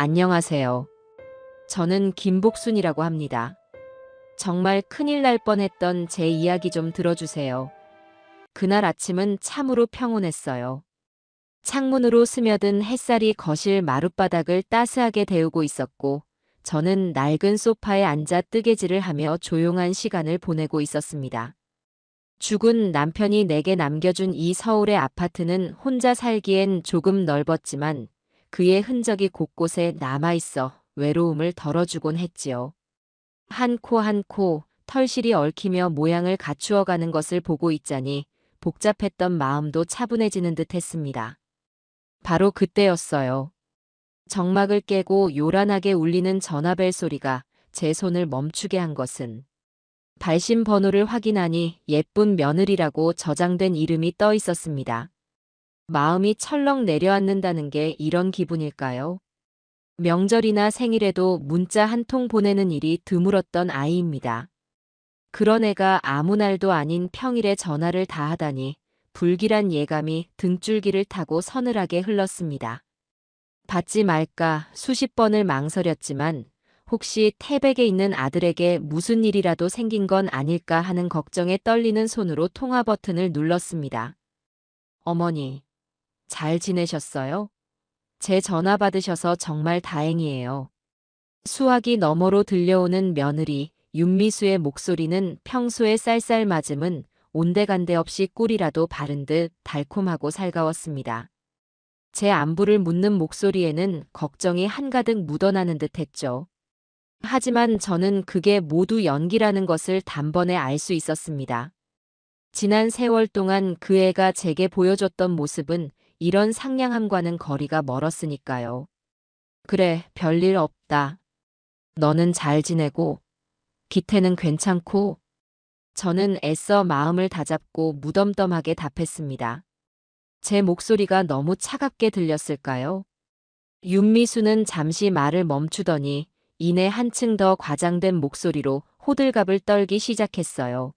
안녕하세요. 저는 김복순이라고 합니다. 정말 큰일 날 뻔했던 제 이야기 좀 들어주세요. 그날 아침은 참으로 평온했어요. 창문으로 스며든 햇살이 거실 마룻바닥을 따스하게 데우고 있었고, 저는 낡은 소파에 앉아 뜨개질을 하며 조용한 시간을 보내고 있었습니다. 죽은 남편이 내게 남겨준 이 서울의 아파트는 혼자 살기엔 조금 넓었지만 그의 흔적이 곳곳에 남아있어 외로움을 덜어주곤 했지요. 한 코 한 코 털실이 얽히며 모양을 갖추어가는 것을 보고 있자니 복잡했던 마음도 차분해지는 듯 했습니다. 바로 그때였어요. 정막을 깨고 요란하게 울리는 전화벨 소리가 제 손을 멈추게 한 것은 발신 번호를 확인하니 예쁜 며느리라고 저장된 이름이 떠 있었습니다. 마음이 철렁 내려앉는다는 게 이런 기분일까요? 명절이나 생일에도 문자 한 통 보내는 일이 드물었던 아이입니다. 그런 애가 아무 날도 아닌 평일에 전화를 다 하다니 불길한 예감이 등줄기를 타고 서늘하게 흘렀습니다. 받지 말까 수십 번을 망설였지만 혹시 태백에 있는 아들에게 무슨 일이라도 생긴 건 아닐까 하는 걱정에 떨리는 손으로 통화 버튼을 눌렀습니다. 어머니, 잘 지내셨어요? 제 전화 받으셔서 정말 다행이에요. 수화기 너머로 들려오는 며느리 윤미수의 목소리는 평소의 쌀쌀맞음은 온데간데 없이 꿀이라도 바른 듯 달콤하고 살가웠습니다. 제 안부를 묻는 목소리에는 걱정이 한가득 묻어나는 듯 했죠. 하지만 저는 그게 모두 연기라는 것을 단번에 알 수 있었습니다. 지난 세월 동안 그 애가 제게 보여줬던 모습은 이런 상냥함과는 거리가 멀었으니까요. 그래, 별일 없다. 너는 잘 지내고, 기태는 괜찮고, 저는 애써 마음을 다잡고 무덤덤하게 답했습니다. 제 목소리가 너무 차갑게 들렸을까요? 윤미수는 잠시 말을 멈추더니 이내 한층 더 과장된 목소리로 호들갑을 떨기 시작했어요.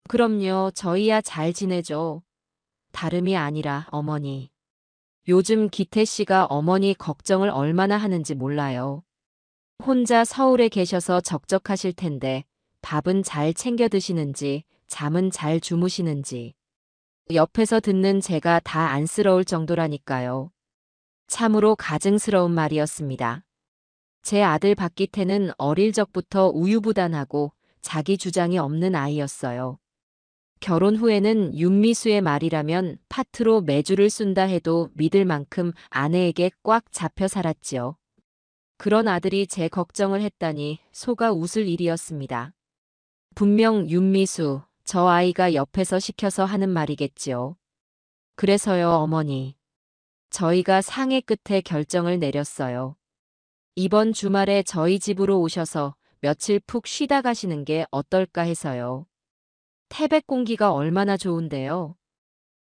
그럼요, 저희야 잘 지내죠. 다름이 아니라 어머니. 요즘 기태 씨가 어머니 걱정을 얼마나 하는지 몰라요. 혼자 서울에 계셔서 적적하실 텐데 밥은 잘 챙겨 드시는지 잠은 잘 주무시는지. 옆에서 듣는 제가 다 안쓰러울 정도라니까요. 참으로 가증스러운 말이었습니다. 제 아들 박기태는 어릴 적부터 우유부단하고 자기 주장이 없는 아이였어요. 결혼 후에는 윤미수의 말이라면 파트로 매주를 쏜다 해도 믿을 만큼 아내에게 꽉 잡혀 살았지요. 그런 아들이 제 걱정을 했다니 속아 웃을 일이었습니다. 분명 윤미수, 저 아이가 옆에서 시켜서 하는 말이겠지요. 그래서요, 어머니. 저희가 상해 끝에 결정을 내렸어요. 이번 주말에 저희 집으로 오셔서 며칠 푹 쉬다 가시는 게 어떨까 해서요. 태백 공기가 얼마나 좋은데요.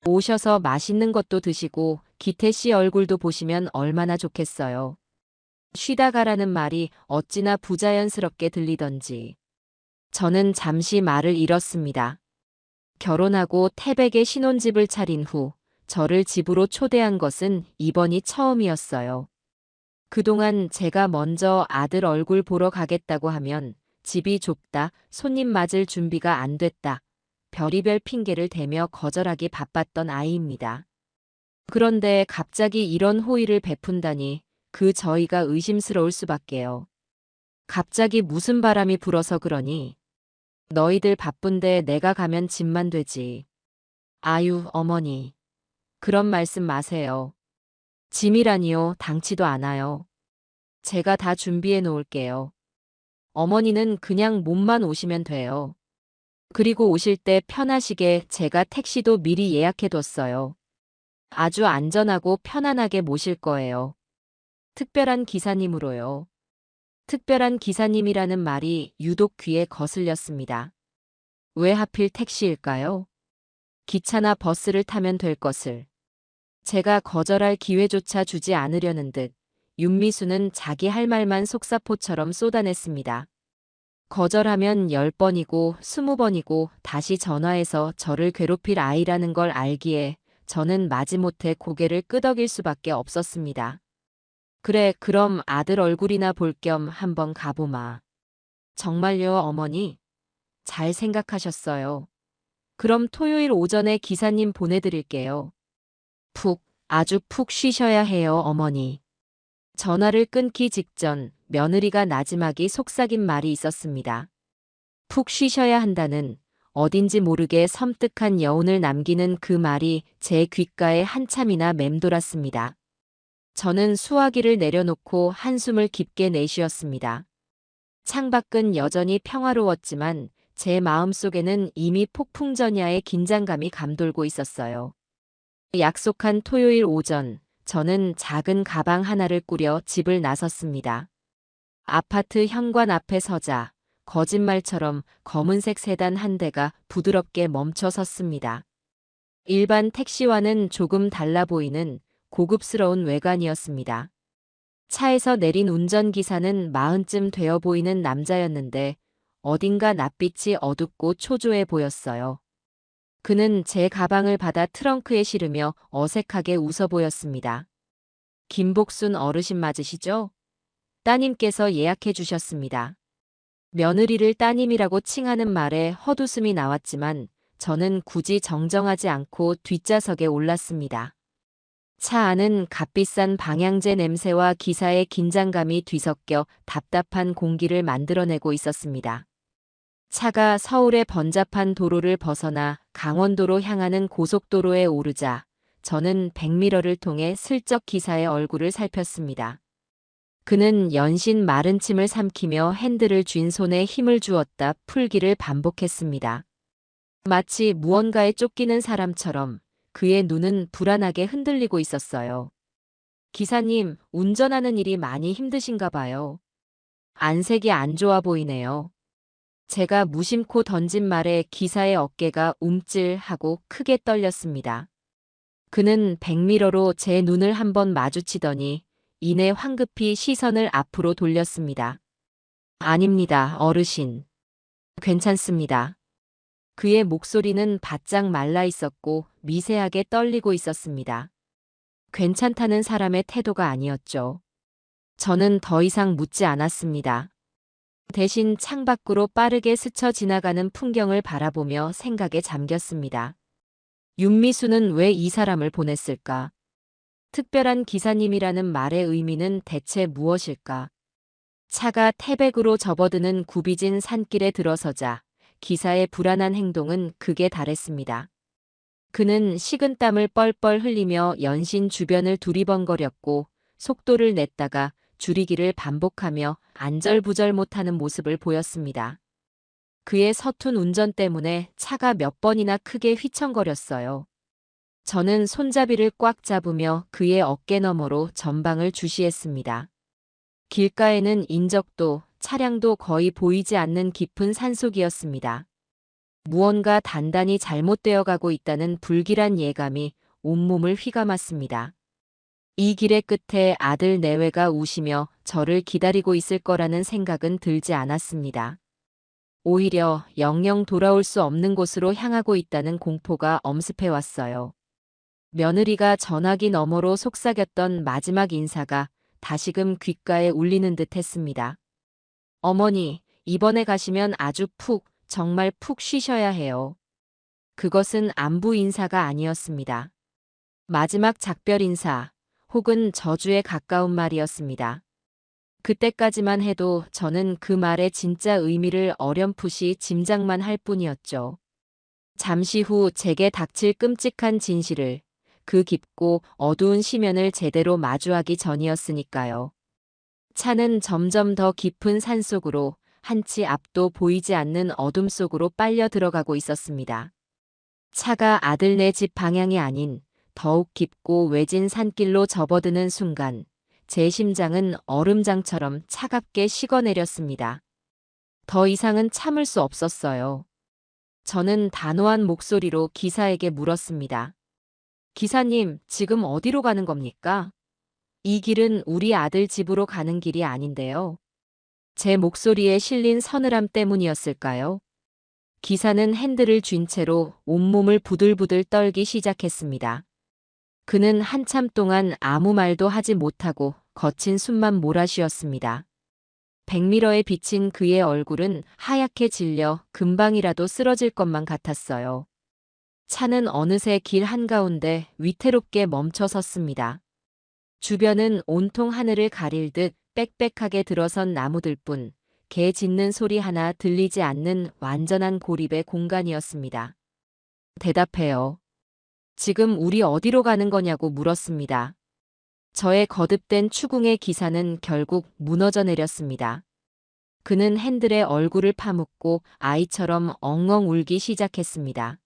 오셔서 맛있는 것도 드시고 기태 씨 얼굴도 보시면 얼마나 좋겠어요. 쉬다 가라는 말이 어찌나 부자연스럽게 들리던지. 저는 잠시 말을 잃었습니다. 결혼하고 태백에 신혼집을 차린 후 저를 집으로 초대한 것은 이번이 처음이었어요. 그동안 제가 먼저 아들 얼굴 보러 가겠다고 하면 집이 좁다, 손님 맞을 준비가 안 됐다, 별의별 핑계를 대며 거절하기 바빴던 아이입니다. 그런데 갑자기 이런 호의를 베푼다니 그 저희가 의심스러울 수밖에요. 갑자기 무슨 바람이 불어서 그러니? 너희들 바쁜데 내가 가면 집만 되지. 아유, 어머니. 그런 말씀 마세요. 짐이라니요, 당치도 않아요. 제가 다 준비해 놓을게요. 어머니는 그냥 몸만 오시면 돼요. 그리고 오실 때 편하시게 제가 택시도 미리 예약해 뒀어요. 아주 안전하고 편안하게 모실 거예요. 특별한 기사님으로요. 특별한 기사님이라는 말이 유독 귀에 거슬렸습니다. 왜 하필 택시일까요? 기차나 버스를 타면 될 것을. 제가 거절할 기회조차 주지 않으려는 듯 윤미수는 자기 할 말만 속사포처럼 쏟아냈습니다. 거절하면 10번이고 20번이고 다시 전화해서 저를 괴롭힐 아이라는 걸 알기에 저는 마지못해 고개를 끄덕일 수밖에 없었습니다. 그래, 그럼 아들 얼굴이나 볼 겸 한번 가보마. 정말요, 어머니? 잘 생각하셨어요. 그럼 토요일 오전에 기사님 보내드릴게요. 아주 푹 쉬셔야 해요, 어머니. 전화를 끊기 직전 며느리가 나지막이 속삭인 말이 있었습니다. 푹 쉬셔야 한다는 어딘지 모르게 섬뜩한 여운을 남기는 그 말이 제 귓가에 한참이나 맴돌았습니다. 저는 수화기를 내려놓고 한숨을 깊게 내쉬었습니다. 창밖은 여전히 평화로웠지만 제 마음속에는 이미 폭풍전야의 긴장감이 감돌고 있었어요. 약속한 토요일 오전, 저는 작은 가방 하나를 꾸려 집을 나섰습니다. 아파트 현관 앞에 서자 거짓말처럼 검은색 세단 한 대가 부드럽게 멈춰 섰습니다. 일반 택시와는 조금 달라 보이는 고급스러운 외관이었습니다. 차에서 내린 운전기사는 40쯤 되어 보이는 남자였는데 어딘가 낯빛이 어둡고 초조해 보였어요. 그는 제 가방을 받아 트렁크에 실으며 어색하게 웃어 보였습니다. 김복순 어르신 맞으시죠? 따님께서 예약해 주셨습니다. 며느리를 따님이라고 칭하는 말에 헛웃음이 나왔지만 저는 굳이 정정하지 않고 뒷좌석에 올랐습니다. 차 안은 값비싼 방향제 냄새와 기사의 긴장감이 뒤섞여 답답한 공기를 만들어내고 있었습니다. 차가 서울의 번잡한 도로를 벗어나 강원도로 향하는 고속도로에 오르자 저는 백미러를 통해 슬쩍 기사의 얼굴을 살폈습니다. 그는 연신 마른 침을 삼키며 핸들을 쥔 손에 힘을 주었다 풀기를 반복했습니다. 마치 무언가에 쫓기는 사람처럼 그의 눈은 불안하게 흔들리고 있었어요. 기사님, 운전하는 일이 많이 힘드신가 봐요. 안색이 안 좋아 보이네요. 제가 무심코 던진 말에 기사의 어깨가 움찔하고 크게 떨렸습니다. 그는 백미러로 제 눈을 한번 마주치더니 이내 황급히 시선을 앞으로 돌렸습니다. 아닙니다, 어르신. 괜찮습니다. 그의 목소리는 바짝 말라 있었고 미세하게 떨리고 있었습니다. 괜찮다는 사람의 태도가 아니었죠. 저는 더 이상 묻지 않았습니다. 대신 창밖으로 빠르게 스쳐 지나가는 풍경을 바라보며 생각에 잠겼습니다. 윤미수는 왜 이 사람을 보냈을까? 특별한 기사님이라는 말의 의미는 대체 무엇일까? 차가 태백으로 접어드는 굽이진 산길에 들어서자 기사의 불안한 행동은 극에 달했습니다. 그는 식은땀을 뻘뻘 흘리며 연신 주변을 두리번거렸고 속도를 냈다가 줄이기를 반복하며 안절부절 못하는 모습을 보였습니다. 그의 서툰 운전 때문에 차가 몇 번이나 크게 휘청거렸어요. 저는 손잡이를 꽉 잡으며 그의 어깨 너머로 전방을 주시했습니다. 길가에는 인적도 차량도 거의 보이지 않는 깊은 산속이었습니다. 무언가 단단히 잘못되어 가고 있다는 불길한 예감이 온몸을 휘감았습니다. 이 길의 끝에 아들 내외가 우시며 저를 기다리고 있을 거라는 생각은 들지 않았습니다. 오히려 영영 돌아올 수 없는 곳으로 향하고 있다는 공포가 엄습해 왔어요. 며느리가 전화기 너머로 속삭였던 마지막 인사가 다시금 귓가에 울리는 듯 했습니다. 어머니, 이번에 가시면 아주 정말 푹 쉬셔야 해요. 그것은 안부 인사가 아니었습니다. 마지막 작별 인사, 혹은 저주에 가까운 말이었습니다. 그때까지만 해도 저는 그 말의 진짜 의미를 어렴풋이 짐작만 할 뿐이었죠. 잠시 후 제게 닥칠 끔찍한 진실을, 그 깊고 어두운 시면을 제대로 마주하기 전이었으니까요. 차는 점점 더 깊은 산속으로 한치 앞도 보이지 않는 어둠 속으로 빨려 들어가고 있었습니다. 차가 아들네 집 방향이 아닌 더욱 깊고 외진 산길로 접어드는 순간 제 심장은 얼음장처럼 차갑게 식어내렸습니다. 더 이상은 참을 수 없었어요. 저는 단호한 목소리로 기사에게 물었습니다. 기사님, 지금 어디로 가는 겁니까? 이 길은 우리 아들 집으로 가는 길이 아닌데요. 제 목소리에 실린 서늘함 때문이었을까요? 기사는 핸들을 쥔 채로 온몸을 부들부들 떨기 시작했습니다. 그는 한참 동안 아무 말도 하지 못하고 거친 숨만 몰아쉬었습니다. 백미러에 비친 그의 얼굴은 하얗게 질려 금방이라도 쓰러질 것만 같았어요. 차는 어느새 길 한가운데 위태롭게 멈춰 섰습니다. 주변은 온통 하늘을 가릴 듯 빽빽하게 들어선 나무들뿐 개 짖는 소리 하나 들리지 않는 완전한 고립의 공간이었습니다. 대답해요. 지금 우리 어디로 가는 거냐고 물었습니다. 저의 거듭된 추궁의 기사는 결국 무너져 내렸습니다. 그는 핸들에 얼굴을 파묻고 아이처럼 엉엉 울기 시작했습니다.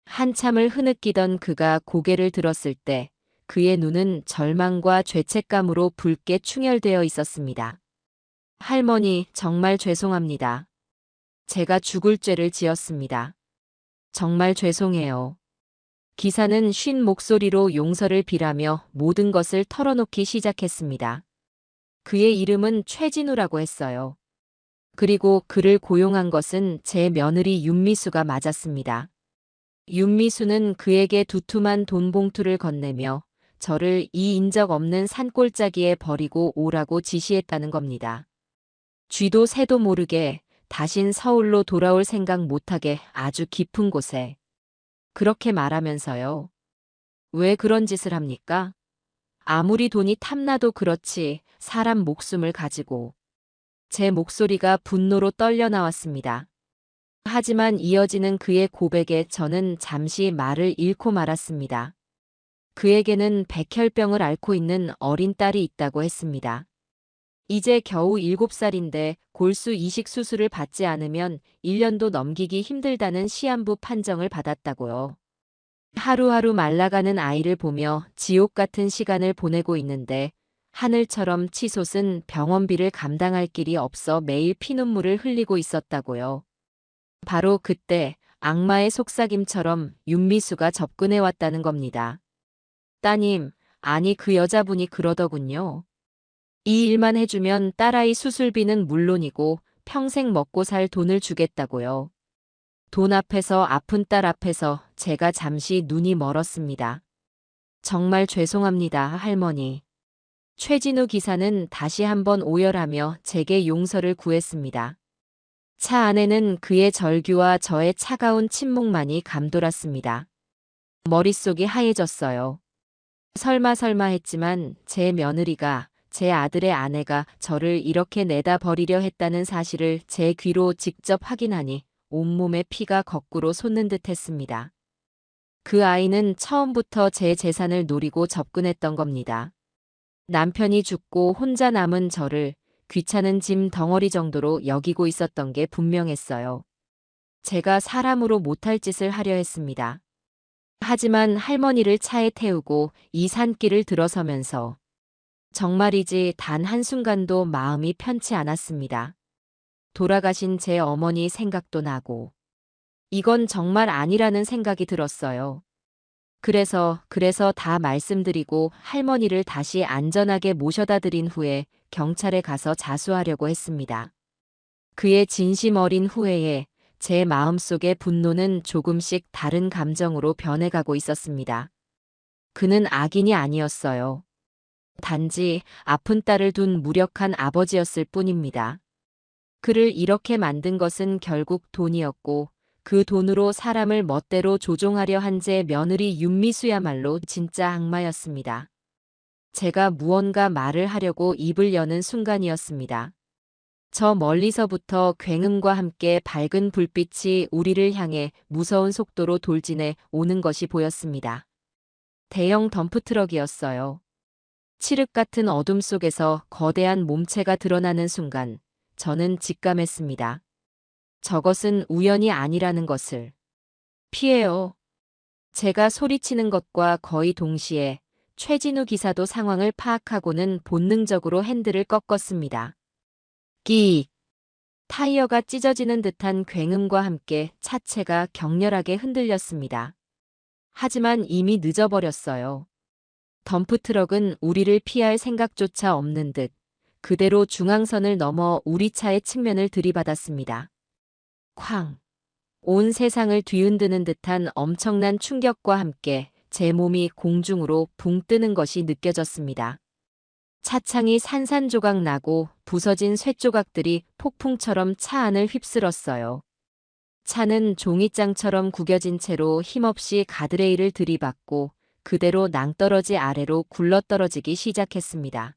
한참을 흐느끼던 그가 고개를 들었을 때 그의 눈은 절망과 죄책감으로 붉게 충혈되어 있었습니다. 할머니, 정말 죄송합니다. 제가 죽을 죄를 지었습니다. 정말 죄송해요. 기사는 쉰 목소리로 용서를 빌하며 모든 것을 털어놓기 시작했습니다. 그의 이름은 최진우라고 했어요. 그리고 그를 고용한 것은 제 며느리 윤미수가 맞았습니다. 윤미수는 그에게 두툼한 돈 봉투를 건네며 저를 이 인적 없는 산골짜기에 버리고 오라고 지시했다는 겁니다. 쥐도 새도 모르게 다신 서울로 돌아올 생각 못하게 아주 깊은 곳에. 그렇게 말하면서요. 왜 그런 짓을 합니까? 아무리 돈이 탐나도 그렇지 사람 목숨을 가지고. 제 목소리가 분노로 떨려 나왔습니다. 하지만 이어지는 그의 고백에 저는 잠시 말을 잃고 말았습니다. 그에게는 백혈병을 앓고 있는 어린 딸이 있다고 했습니다. 이제 겨우 7살인데 골수 이식 수술을 받지 않으면 1년도 넘기기 힘들다는 시한부 판정을 받았다고요. 하루하루 말라가는 아이를 보며 지옥 같은 시간을 보내고 있는데 하늘처럼 치솟은 병원비를 감당할 길이 없어 매일 피눈물을 흘리고 있었다고요. 바로 그때 악마의 속삭임처럼 윤미수가 접근해 왔다는 겁니다. 따님, 아니 그 여자분이 그러더군요. 이 일만 해주면 딸아이 수술비는 물론이고 평생 먹고 살 돈을 주겠다고요. 돈 앞에서 아픈 딸 앞에서 제가 잠시 눈이 멀었습니다. 정말 죄송합니다, 할머니. 최진우 기사는 다시 한번 오열하며 제게 용서를 구했습니다. 차 안에는 그의 절규와 저의 차가운 침묵만이 감돌았습니다. 머릿속이 하얘졌어요. 설마 했지만 제 며느리가, 제 아들의 아내가 저를 이렇게 내다 버리려 했다는 사실을 제 귀로 직접 확인하니 온몸에 피가 거꾸로 솟는 듯 했습니다. 그 아이는 처음부터 제 재산을 노리고 접근했던 겁니다. 남편이 죽고 혼자 남은 저를 귀찮은 짐 덩어리 정도로 여기고 있었던 게 분명했어요. 제가 사람으로 못할 짓을 하려 했습니다. 하지만 할머니를 차에 태우고 이 산길을 들어서면서 정말이지 단 한순간도 마음이 편치 않았습니다. 돌아가신 제 어머니 생각도 나고 이건 정말 아니라는 생각이 들었어요. 그래서 다 말씀드리고 할머니를 다시 안전하게 모셔다 드린 후에 경찰에 가서 자수하려고 했습니다. 그의 진심 어린 후회에 제 마음속의 분노는 조금씩 다른 감정으로 변해가고 있었습니다. 그는 악인이 아니었어요. 단지 아픈 딸을 둔 무력한 아버지였을 뿐입니다. 그를 이렇게 만든 것은 결국 돈이었고 그 돈으로 사람을 멋대로 조종하려 한 제 며느리 윤미수야말로 진짜 악마였습니다. 제가 무언가 말을 하려고 입을 여는 순간이었습니다. 저 멀리서부터 굉음과 함께 밝은 불빛이 우리를 향해 무서운 속도로 돌진해 오는 것이 보였습니다. 대형 덤프트럭이었어요. 칠흑 같은 어둠 속에서 거대한 몸체가 드러나는 순간 저는 직감했습니다. 저것은 우연이 아니라는 것을. 피해요. 제가 소리치는 것과 거의 동시에 최진우 기사도 상황을 파악하고는 본능적으로 핸들을 꺾었습니다. 끼익. 타이어가 찢어지는 듯한 굉음과 함께 차체가 격렬하게 흔들렸습니다. 하지만 이미 늦어버렸어요. 덤프트럭은 우리를 피할 생각조차 없는 듯 그대로 중앙선을 넘어 우리 차의 측면을 들이받았습니다. 쾅! 온 세상을 뒤흔드는 듯한 엄청난 충격과 함께 제 몸이 공중으로 붕 뜨는 것이 느껴졌습니다. 차창이 산산조각 나고 부서진 쇳조각들이 폭풍처럼 차 안을 휩쓸었어요. 차는 종이장처럼 구겨진 채로 힘없이 가드레일을 들이받고 그대로 낭떠러지 아래로 굴러떨어지기 시작했습니다.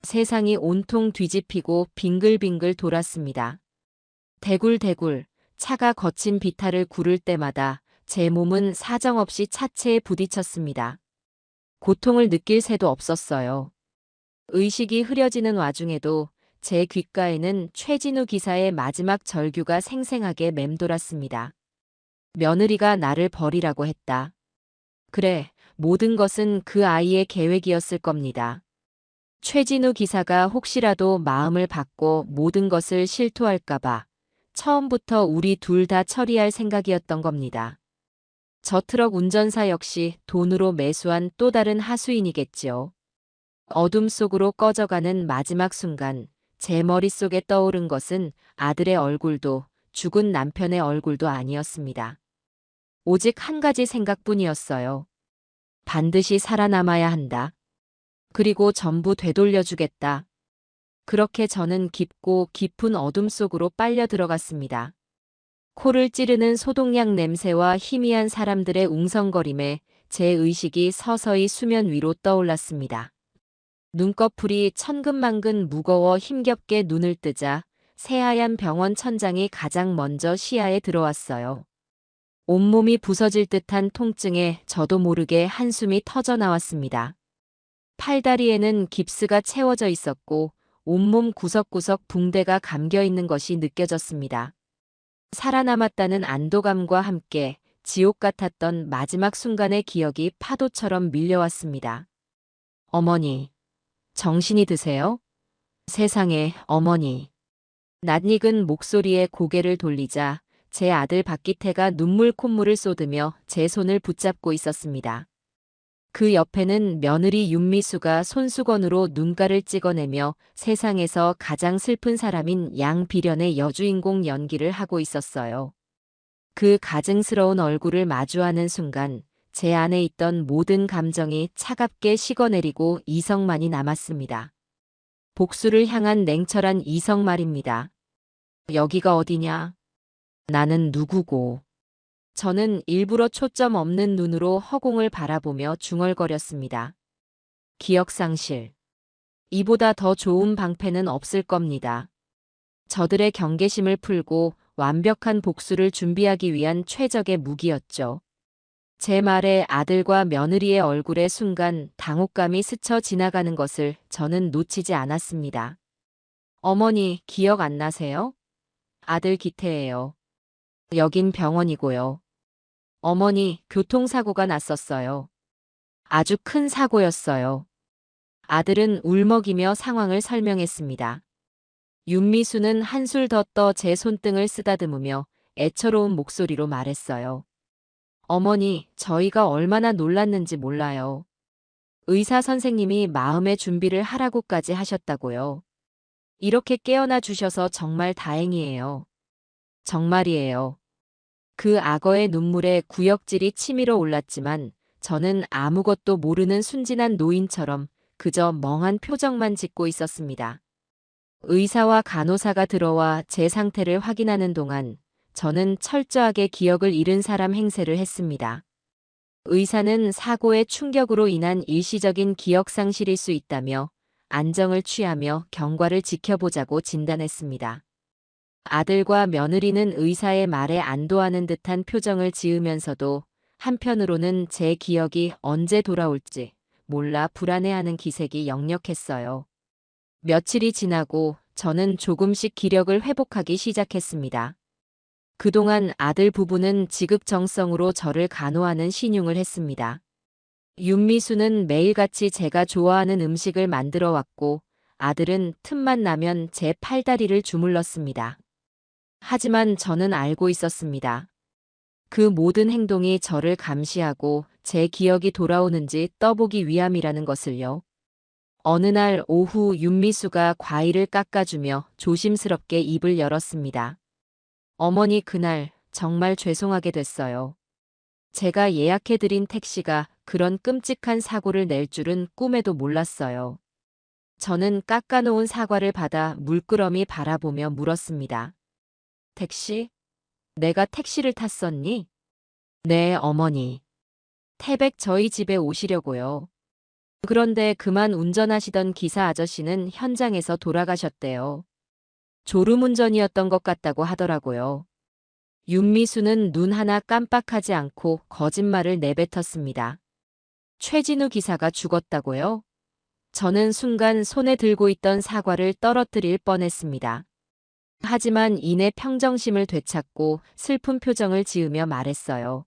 세상이 온통 뒤집히고 빙글빙글 돌았습니다. 대굴대굴 차가 거친 비탈을 구를 때마다 제 몸은 사정없이 차체에 부딪혔습니다. 고통을 느낄 새도 없었어요. 의식이 흐려지는 와중에도 제 귓가에는 최진우 기사의 마지막 절규가 생생하게 맴돌았습니다. 며느리가 나를 버리라고 했다. 그래, 모든 것은 그 아이의 계획이었을 겁니다. 최진우 기사가 혹시라도 마음을 바꿔 모든 것을 실토할까봐 처음부터 우리 둘 다 처리할 생각이었던 겁니다. 저 트럭 운전사 역시 돈으로 매수한 또 다른 하수인이겠지요. 어둠 속으로 꺼져가는 마지막 순간 제 머릿속에 떠오른 것은 아들의 얼굴도 죽은 남편의 얼굴도 아니었습니다. 오직 한 가지 생각뿐이었어요. 반드시 살아남아야 한다. 그리고 전부 되돌려주겠다. 그렇게 저는 깊고 깊은 어둠 속으로 빨려 들어갔습니다. 코를 찌르는 소독약 냄새와 희미한 사람들의 웅성거림에 제 의식이 서서히 수면 위로 떠올랐습니다. 눈꺼풀이 천근만근 무거워 힘겹게 눈을 뜨자 새하얀 병원 천장이 가장 먼저 시야에 들어왔어요. 온몸이 부서질 듯한 통증에 저도 모르게 한숨이 터져 나왔습니다. 팔다리에는 깁스가 채워져 있었고 온몸 구석구석 붕대가 감겨 있는 것이 느껴졌습니다. 살아남았다는 안도감과 함께 지옥 같았던 마지막 순간의 기억이 파도처럼 밀려왔습니다. 어머니, 정신이 드세요? 세상에, 어머니. 낯익은 목소리에 고개를 돌리자 제 아들 박기태가 눈물 콧물을 쏟으며 제 손을 붙잡고 있었습니다. 그 옆에는 며느리 윤미수가 손수건으로 눈가를 찍어내며 세상에서 가장 슬픈 사람인 양비련의 여주인공 연기를 하고 있었어요. 그 가증스러운 얼굴을 마주하는 순간 제 안에 있던 모든 감정이 차갑게 식어내리고 이성만이 남았습니다. 복수를 향한 냉철한 이성 말입니다. 여기가 어디냐? 나는 누구고? 저는 일부러 초점 없는 눈으로 허공을 바라보며 중얼거렸습니다. 기억상실. 이보다 더 좋은 방패는 없을 겁니다. 저들의 경계심을 풀고 완벽한 복수를 준비하기 위한 최적의 무기였죠. 제 말에 아들과 며느리의 얼굴에 순간 당혹감이 스쳐 지나가는 것을 저는 놓치지 않았습니다. 어머니, 기억 안 나세요? 아들 기태예요. 여긴 병원이고요. 어머니, 교통사고가 났었어요. 아주 큰 사고였어요. 아들은 울먹이며 상황을 설명했습니다. 윤미수는 한술 더 떠 제 손등을 쓰다듬으며 애처로운 목소리로 말했어요. 어머니, 저희가 얼마나 놀랐는지 몰라요. 의사 선생님이 마음의 준비를 하라고까지 하셨다고요. 이렇게 깨어나 주셔서 정말 다행이에요. 정말이에요. 그 악어의 눈물에 구역질이 치밀어 올랐지만 저는 아무것도 모르는 순진한 노인처럼 그저 멍한 표정만 짓고 있었습니다. 의사와 간호사가 들어와 제 상태를 확인하는 동안 저는 철저하게 기억을 잃은 사람 행세를 했습니다. 의사는 사고의 충격으로 인한 일시적인 기억 상실일 수 있다며 안정을 취하며 경과를 지켜보자고 진단했습니다. 아들과 며느리는 의사의 말에 안도하는 듯한 표정을 지으면서도 한편으로는 제 기억이 언제 돌아올지 몰라 불안해하는 기색이 역력했어요. 며칠이 지나고 저는 조금씩 기력을 회복하기 시작했습니다. 그동안 아들 부부는 지극정성으로 저를 간호하는 신용을 했습니다. 윤미수는 매일같이 제가 좋아하는 음식을 만들어 왔고 아들은 틈만 나면 제 팔다리를 주물렀습니다. 하지만 저는 알고 있었습니다. 그 모든 행동이 저를 감시하고 제 기억이 돌아오는지 떠보기 위함이라는 것을요. 어느 날 오후 윤미수가 과일을 깎아주며 조심스럽게 입을 열었습니다. 어머니, 그날 정말 죄송하게 됐어요. 제가 예약해드린 택시가 그런 끔찍한 사고를 낼 줄은 꿈에도 몰랐어요. 저는 깎아놓은 사과를 받아 물끄러미 바라보며 물었습니다. 택시? 내가 택시를 탔었니? 네, 어머니. 태백 저희 집에 오시려고요. 그런데 그만 운전하시던 기사 아저씨는 현장에서 돌아가셨대요. 졸음운전이었던 것 같다고 하더라고요. 윤미수는 눈 하나 깜빡하지 않고 거짓말을 내뱉었습니다. 최진우 기사가 죽었다고요? 저는 순간 손에 들고 있던 사과를 떨어뜨릴 뻔했습니다. 하지만 이내 평정심을 되찾고 슬픈 표정을 지으며 말했어요.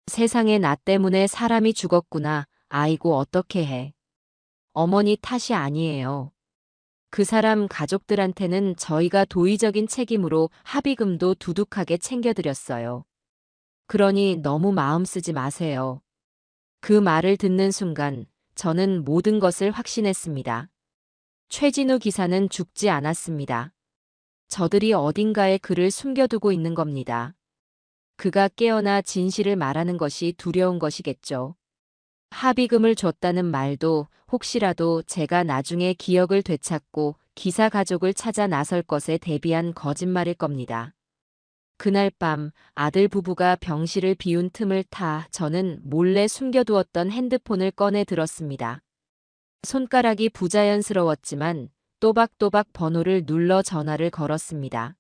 세상에 나 때문에 사람이 죽었구나. 아이고 어떻게 해. 어머니 탓이 아니에요. 그 사람 가족들한테는 저희가 도의적인 책임으로 합의금도 두둑하게 챙겨드렸어요. 그러니 너무 마음 쓰지 마세요. 그 말을 듣는 순간 저는 모든 것을 확신했습니다. 최진우 기사는 죽지 않았습니다. 저들이 어딘가에 그를 숨겨두고 있는 겁니다. 그가 깨어나 진실을 말하는 것이 두려운 것이겠죠. 합의금을 줬다는 말도 혹시라도 제가 나중에 기억을 되찾고 기사 가족을 찾아 나설 것에 대비한 거짓말일 겁니다. 그날 밤 아들 부부가 병실을 비운 틈을 타 저는 몰래 숨겨두었던 핸드폰을 꺼내 들었습니다. 손가락이 부자연스러웠지만 또박또박 번호를 눌러 전화를 걸었습니다.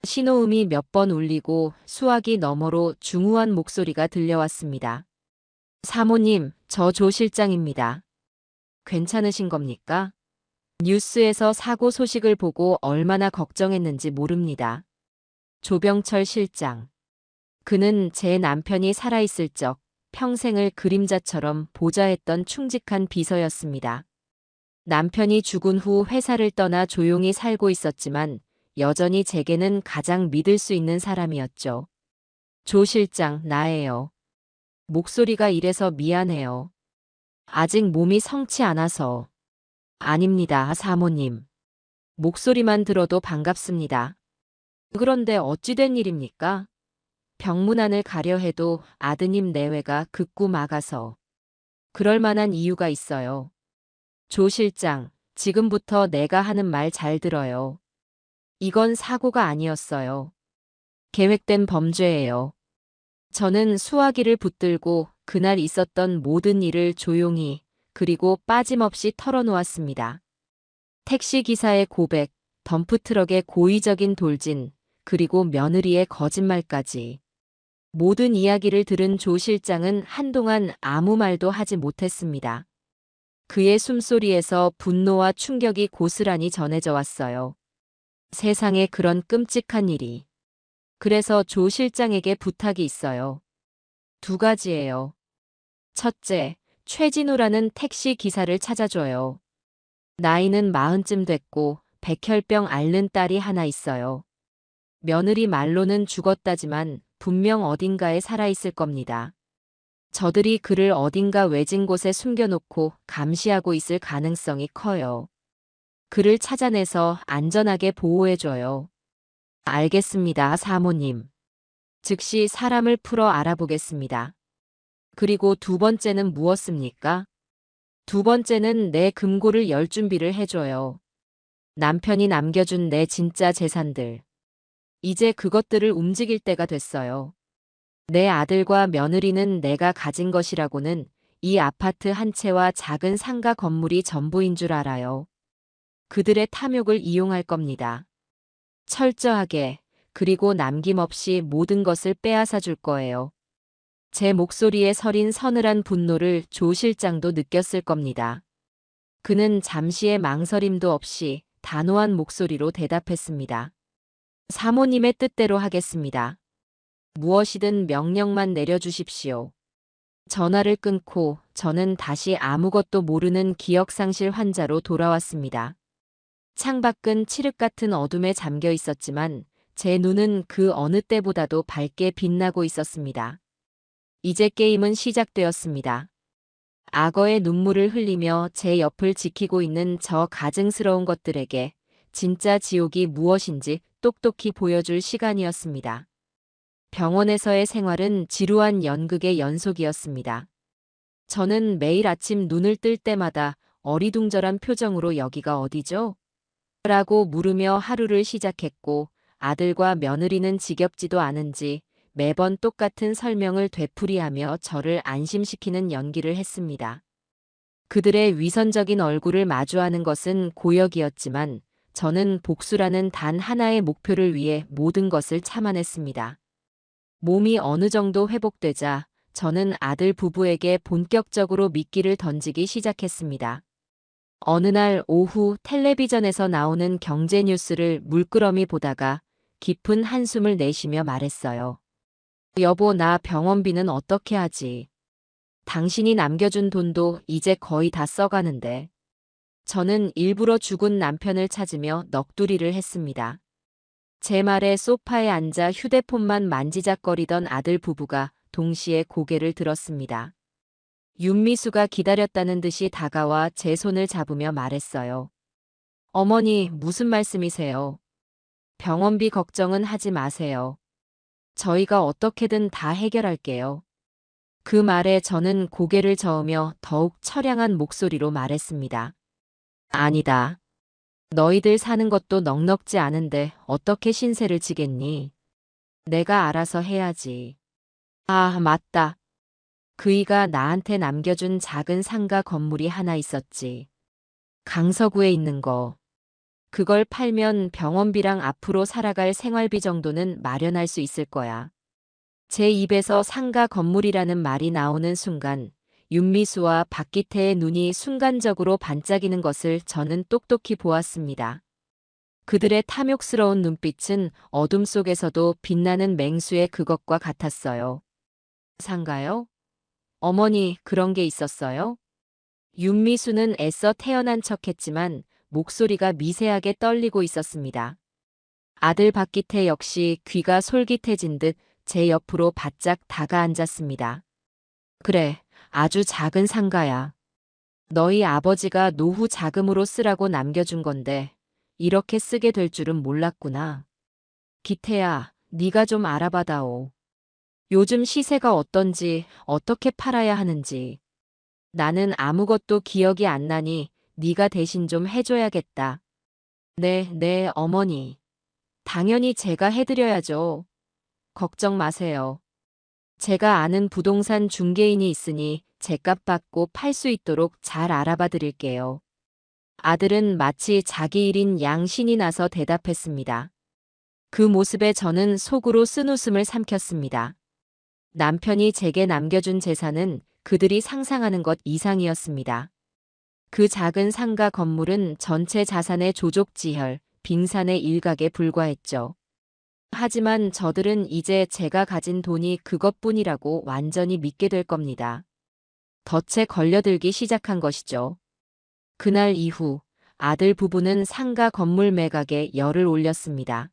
신호음이 몇 번 울리고 수화기 너머로 중후한 목소리가 들려왔습니다. 사모님, 저 조 실장입니다. 괜찮으신 겁니까? 뉴스에서 사고 소식을 보고 얼마나 걱정했는지 모릅니다. 조병철 실장. 그는 제 남편이 살아있을 적 평생을 그림자처럼 보좌했던 충직한 비서였습니다. 남편이 죽은 후 회사를 떠나 조용히 살고 있었지만 여전히 제게는 가장 믿을 수 있는 사람이었죠. 조 실장, 나예요. 목소리가 이래서 미안해요. 아직 몸이 성치 않아서. 아닙니다, 사모님. 목소리만 들어도 반갑습니다. 그런데 어찌 된 일입니까? 병문안을 가려 해도 아드님 내외가 극구 막아서. 그럴 만한 이유가 있어요. 조 실장, 지금부터 내가 하는 말 잘 들어요. 이건 사고가 아니었어요. 계획된 범죄예요. 저는 수화기를 붙들고 그날 있었던 모든 일을 조용히 그리고 빠짐없이 털어놓았습니다. 택시 기사의 고백, 덤프트럭의 고의적인 돌진, 그리고 며느리의 거짓말까지. 모든 이야기를 들은 조 실장은 한동안 아무 말도 하지 못했습니다. 그의 숨소리에서 분노와 충격이 고스란히 전해져 왔어요. 세상에 그런 끔찍한 일이. 그래서 조 실장에게 부탁이 있어요. 두 가지예요. 첫째, 최진우라는 택시 기사를 찾아줘요. 나이는 40쯤 됐고 백혈병 앓는 딸이 하나 있어요. 며느리 말로는 죽었다지만 분명 어딘가에 살아있을 겁니다. 저들이 그를 어딘가 외진 곳에 숨겨놓고 감시하고 있을 가능성이 커요. 그를 찾아내서 안전하게 보호해줘요. 알겠습니다, 사모님. 즉시 사람을 풀어 알아보겠습니다. 그리고 두 번째는 무엇입니까? 두 번째는 내 금고를 열 준비를 해줘요. 남편이 남겨준 내 진짜 재산들. 이제 그것들을 움직일 때가 됐어요. 내 아들과 며느리는 내가 가진 것이라고는 이 아파트 한 채와 작은 상가 건물이 전부인 줄 알아요. 그들의 탐욕을 이용할 겁니다. 철저하게, 그리고 남김없이 모든 것을 빼앗아 줄 거예요. 제 목소리에 서린 서늘한 분노를 조 실장도 느꼈을 겁니다. 그는 잠시의 망설임도 없이 단호한 목소리로 대답했습니다. 사모님의 뜻대로 하겠습니다. 무엇이든 명령만 내려주십시오. 전화를 끊고 저는 다시 아무것도 모르는 기억상실 환자로 돌아왔습니다. 창밖은 칠흑 같은 어둠에 잠겨 있었지만 제 눈은 그 어느 때보다도 밝게 빛나고 있었습니다. 이제 게임은 시작되었습니다. 악어의 눈물을 흘리며 제 옆을 지키고 있는 저 가증스러운 것들에게 진짜 지옥이 무엇인지 똑똑히 보여줄 시간이었습니다. 병원에서의 생활은 지루한 연극의 연속이었습니다. 저는 매일 아침 눈을 뜰 때마다 어리둥절한 표정으로 여기가 어디죠? 라고 물으며 하루를 시작했고 아들과 며느리는 지겹지도 않은지 매번 똑같은 설명을 되풀이하며 저를 안심시키는 연기를 했습니다. 그들의 위선적인 얼굴을 마주하는 것은 고역이었지만 저는 복수라는 단 하나의 목표를 위해 모든 것을 참아냈습니다. 몸이 어느 정도 회복되자 저는 아들 부부에게 본격적으로 미끼를 던지기 시작했습니다. 어느 날 오후 텔레비전에서 나오는 경제 뉴스를 물끄러미 보다가 깊은 한숨을 내쉬며 말했어요. 여보, 나 병원비는 어떻게 하지? 당신이 남겨준 돈도 이제 거의 다 써가는데. 저는 일부러 죽은 남편을 찾으며 넋두리를 했습니다. 제 말에 소파에 앉아 휴대폰만 만지작거리던 아들 부부가 동시에 고개를 들었습니다. 윤미수가 기다렸다는 듯이 다가와 제 손을 잡으며 말했어요. 어머니, 무슨 말씀이세요? 병원비 걱정은 하지 마세요. 저희가 어떻게든 다 해결할게요. 그 말에 저는 고개를 저으며 더욱 처량한 목소리로 말했습니다. 아니다. 너희들 사는 것도 넉넉지 않은데 어떻게 신세를 지겠니? 내가 알아서 해야지. 아, 맞다. 그이가 나한테 남겨준 작은 상가 건물이 하나 있었지. 강서구에 있는 거. 그걸 팔면 병원비랑 앞으로 살아갈 생활비 정도는 마련할 수 있을 거야. 제 입에서 상가 건물이라는 말이 나오는 순간 윤미수와 박기태의 눈이 순간적으로 반짝이는 것을 저는 똑똑히 보았습니다. 그들의 탐욕스러운 눈빛은 어둠 속에서도 빛나는 맹수의 그것과 같았어요. 상가요? 어머니, 그런 게 있었어요? 윤미수는 애써 태어난 척했지만 목소리가 미세하게 떨리고 있었습니다. 아들 박기태 역시 귀가 솔깃해진 듯 제 옆으로 바짝 다가앉았습니다. 그래, 아주 작은 상가야. 너희 아버지가 노후 자금으로 쓰라고 남겨준 건데 이렇게 쓰게 될 줄은 몰랐구나. 기태야, 네가 좀 알아봐다오. 요즘 시세가 어떤지, 어떻게 팔아야 하는지. 나는 아무것도 기억이 안 나니 네가 대신 좀 해줘야겠다. 네, 어머니. 당연히 제가 해드려야죠. 걱정 마세요. 제가 아는 부동산 중개인이 있으니 제값 받고 팔 수 있도록 잘 알아봐 드릴게요. 아들은 마치 자기 일인 양 신이 나서 대답했습니다. 그 모습에 저는 속으로 쓴웃음을 삼켰습니다. 남편이 제게 남겨준 재산은 그들이 상상하는 것 이상이었습니다. 그 작은 상가 건물은 전체 자산의 조족지혈, 빙산의 일각에 불과했죠. 하지만 저들은 이제 제가 가진 돈이 그것뿐이라고 완전히 믿게 될 겁니다. 덫에 걸려들기 시작한 것이죠. 그날 이후 아들 부부는 상가 건물 매각에 열을 올렸습니다.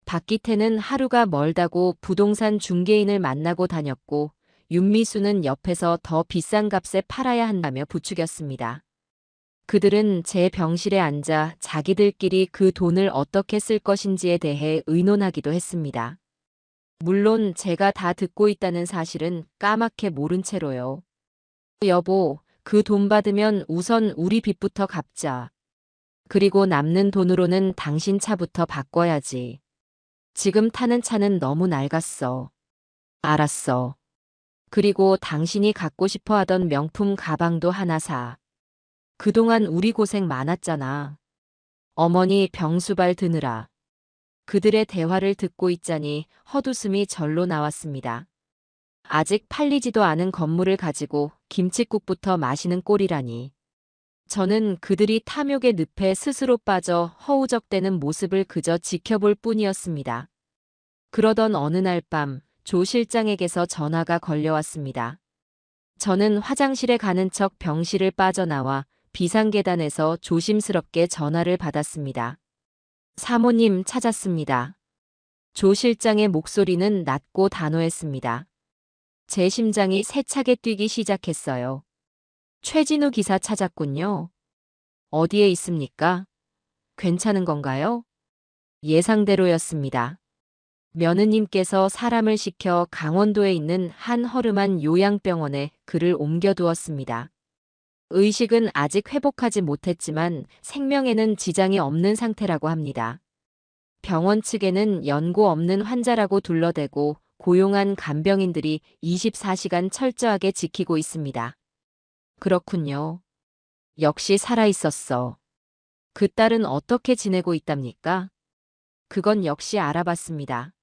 박기태는 하루가 멀다고 부동산 중개인을 만나고 다녔고 윤미수는 옆에서 더 비싼 값에 팔아야 한다며 부추겼습니다. 그들은 제 병실에 앉아 자기들끼리 그 돈을 어떻게 쓸 것인지에 대해 의논하기도 했습니다. 물론 제가 다 듣고 있다는 사실은 까맣게 모른 채로요. 여보, 그 돈 받으면 우선 우리 빚부터 갚자. 그리고 남는 돈으로는 당신 차부터 바꿔야지. 지금 타는 차는 너무 낡았어. 알았어. 그리고 당신이 갖고 싶어 하던 명품 가방도 하나 사. 그동안 우리 고생 많았잖아. 어머니 병수발 드느라. 그들의 대화를 듣고 있자니 헛웃음이 절로 나왔습니다. 아직 팔리지도 않은 건물을 가지고 김칫국부터 마시는 꼴이라니. 저는 그들이 탐욕의 늪에 스스로 빠져 허우적대는 모습을 그저 지켜볼 뿐이었습니다. 그러던 어느 날 밤 조 실장에게서 전화가 걸려왔습니다. 저는 화장실에 가는 척 병실을 빠져나와 비상계단에서 조심스럽게 전화를 받았습니다. 사모님 찾았습니다. 조 실장의 목소리는 낮고 단호했습니다. 제 심장이 세차게 뛰기 시작했어요. 최진우 기사 찾았군요. 어디에 있습니까? 괜찮은 건가요? 예상대로였습니다. 며느님께서 사람을 시켜 강원도에 있는 한 허름한 요양병원에 그를 옮겨두었습니다. 의식은 아직 회복하지 못했지만 생명에는 지장이 없는 상태라고 합니다. 병원 측에는 연고 없는 환자라고 둘러대고 고용한 간병인들이 24시간 철저하게 지키고 있습니다. 그렇군요. 역시 살아있었어. 그 딸은 어떻게 지내고 있답니까? 그건 역시 알아봤습니다.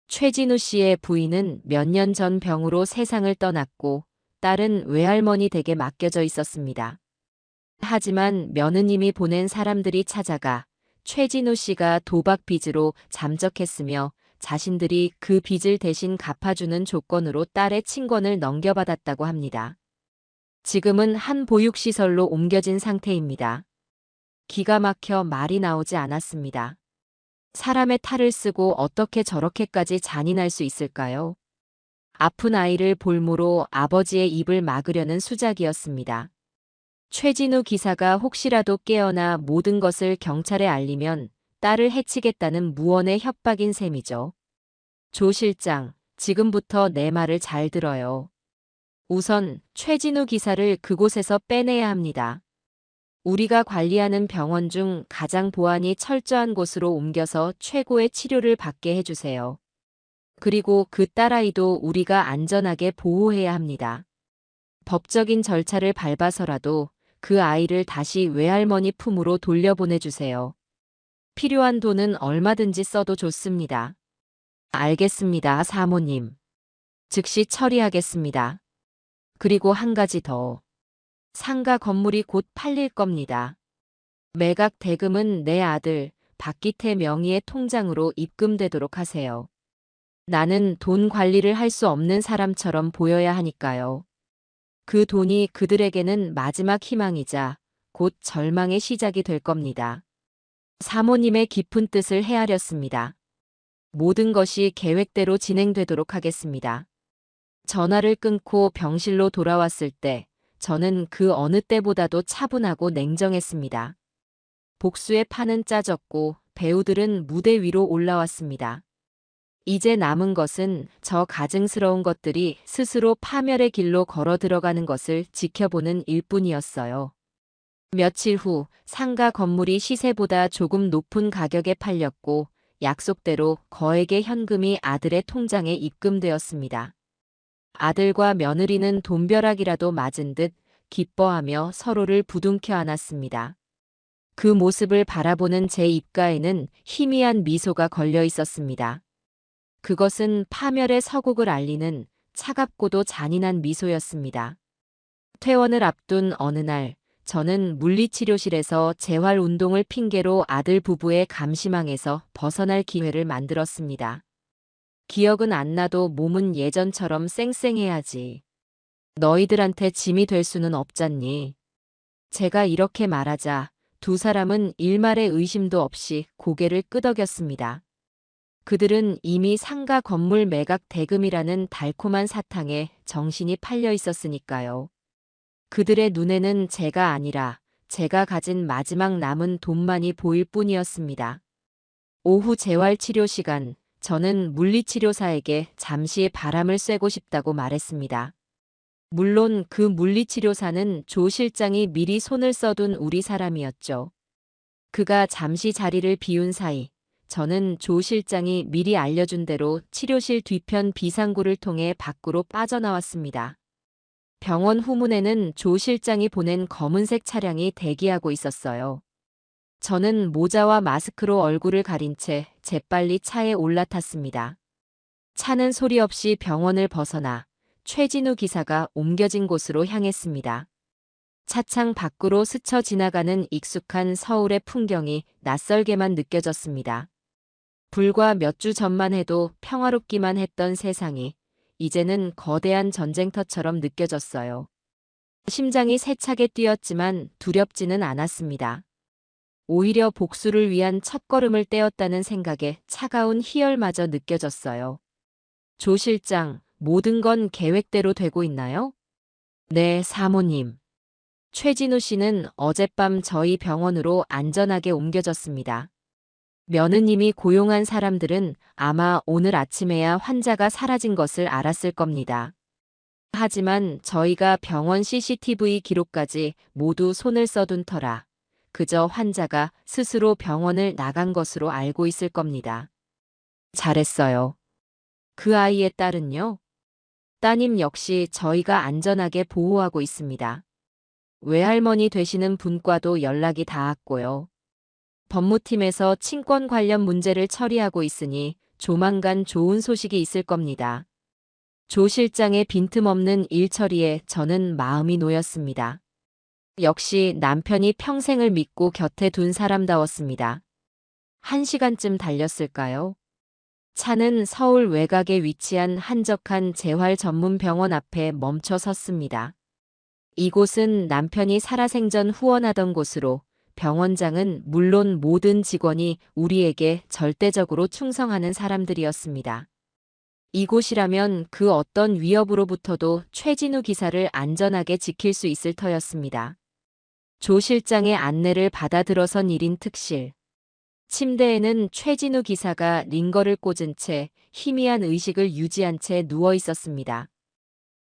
최진우 씨의 부인은 몇 년 전 병으로 세상을 떠났고 딸은 외할머니 댁에 맡겨져 있었습니다. 하지만 며느님이 보낸 사람들이 찾아가 최진우 씨가 도박 빚으로 잠적했으며 자신들이 그 빚을 대신 갚아주는 조건으로 딸의 친권을 넘겨받았다고 합니다. 지금은 한 보육시설로 옮겨진 상태입니다. 기가 막혀 말이 나오지 않았습니다. 사람의 탈을 쓰고 어떻게 저렇게까지 잔인할 수 있을까요? 아픈 아이를 볼모로 아버지의 입을 막으려는 수작이었습니다. 최진우 기사가 혹시라도 깨어나 모든 것을 경찰에 알리면 딸을 해치겠다는 무언의 협박인 셈이죠. 조 실장, 지금부터 내 말을 잘 들어요. 우선 최진우 기사를 그곳에서 빼내야 합니다. 우리가 관리하는 병원 중 가장 보안이 철저한 곳으로 옮겨서 최고의 치료를 받게 해주세요. 그리고 그 딸아이도 우리가 안전하게 보호해야 합니다. 법적인 절차를 밟아서라도 그 아이를 다시 외할머니 품으로 돌려보내주세요. 필요한 돈은 얼마든지 써도 좋습니다. 알겠습니다, 사모님. 즉시 처리하겠습니다. 그리고 한 가지 더. 상가 건물이 곧 팔릴 겁니다. 매각 대금은 내 아들 박기태 명의의 통장으로 입금되도록 하세요. 나는 돈 관리를 할 수 없는 사람처럼 보여야 하니까요. 그 돈이 그들에게는 마지막 희망이자 곧 절망의 시작이 될 겁니다. 사모님의 깊은 뜻을 헤아렸습니다. 모든 것이 계획대로 진행되도록 하겠습니다. 전화를 끊고 병실로 돌아왔을 때 저는 그 어느 때보다도 차분하고 냉정했습니다. 복수의 판은 짜졌고 배우들은 무대 위로 올라왔습니다. 이제 남은 것은 저 가증스러운 것들이 스스로 파멸의 길로 걸어 들어가는 것을 지켜보는 일뿐이었어요. 며칠 후 상가 건물이 시세보다 조금 높은 가격에 팔렸고 약속대로 거액의 현금이 아들의 통장에 입금되었습니다. 아들과 며느리는 돈벼락이라도 맞은 듯 기뻐하며 서로를 부둥켜 안았습니다. 그 모습을 바라보는 제 입가에는 희미한 미소가 걸려 있었습니다. 그것은 파멸의 서국을 알리는 차갑고도 잔인한 미소였습니다. 퇴원을 앞둔 어느 날, 저는 물리치료실에서 재활운동을 핑계로 아들 부부의 감시망에서 벗어날 기회를 만들었습니다. 기억은 안 나도 몸은 예전처럼 쌩쌩해야지. 너희들한테 짐이 될 수는 없잖니. 제가 이렇게 말하자 두 사람은 일말의 의심도 없이 고개를 끄덕였습니다. 그들은 이미 상가 건물 매각 대금이라는 달콤한 사탕에 정신이 팔려 있었으니까요. 그들의 눈에는 제가 아니라 제가 가진 마지막 남은 돈만이 보일 뿐이었습니다. 오후 재활치료 시간, 저는 물리치료사에게 잠시 바람을 쐬고 싶다고 말했습니다. 물론 그 물리치료사는 조 실장이 미리 손을 써둔 우리 사람이었죠. 그가 잠시 자리를 비운 사이, 저는 조 실장이 미리 알려준 대로 치료실 뒤편 비상구를 통해 밖으로 빠져나왔습니다. 병원 후문에는 조 실장이 보낸 검은색 차량이 대기하고 있었어요. 저는 모자와 마스크로 얼굴을 가린 채 재빨리 차에 올라탔습니다. 차는 소리 없이 병원을 벗어나 최진우 기사가 옮겨진 곳으로 향했습니다. 차창 밖으로 스쳐 지나가는 익숙한 서울의 풍경이 낯설게만 느껴졌습니다. 불과 몇 주 전만 해도 평화롭기만 했던 세상이 이제는 거대한 전쟁터처럼 느껴졌어요. 심장이 세차게 뛰었지만 두렵지는 않았습니다. 오히려 복수를 위한 첫걸음을 떼었다는 생각에 차가운 희열마저 느껴졌어요. 조 실장, 모든 건 계획대로 되고 있나요? 네, 사모님. 최진우 씨는 어젯밤 저희 병원으로 안전하게 옮겨졌습니다. 며느님이 고용한 사람들은 아마 오늘 아침에야 환자가 사라진 것을 알았을 겁니다. 하지만 저희가 병원 CCTV 기록까지 모두 손을 써둔 터라 그저 환자가 스스로 병원을 나간 것으로 알고 있을 겁니다. 잘했어요. 그 아이의 딸은요? 따님 역시 저희가 안전하게 보호하고 있습니다. 외할머니 되시는 분과도 연락이 닿았고요. 법무팀에서 친권 관련 문제를 처리하고 있으니 조만간 좋은 소식이 있을 겁니다. 조 실장의 빈틈없는 일 처리에 저는 마음이 놓였습니다. 역시 남편이 평생을 믿고 곁에 둔 사람다웠습니다. 1시간쯤 달렸을까요? 차는 서울 외곽에 위치한 한적한 재활 전문 병원 앞에 멈춰 섰습니다. 이곳은 남편이 살아생전 후원하던 곳으로 병원장은 물론 모든 직원이 우리에게 절대적으로 충성하는 사람들이었습니다. 이곳이라면 그 어떤 위협으로부터도 최진우 기사를 안전하게 지킬 수 있을 터였습니다. 조 실장의 안내를 받아 들어선 1인 특실. 침대에는 최진우 기사가 링거를 꽂은 채 희미한 의식을 유지한 채 누워 있었습니다.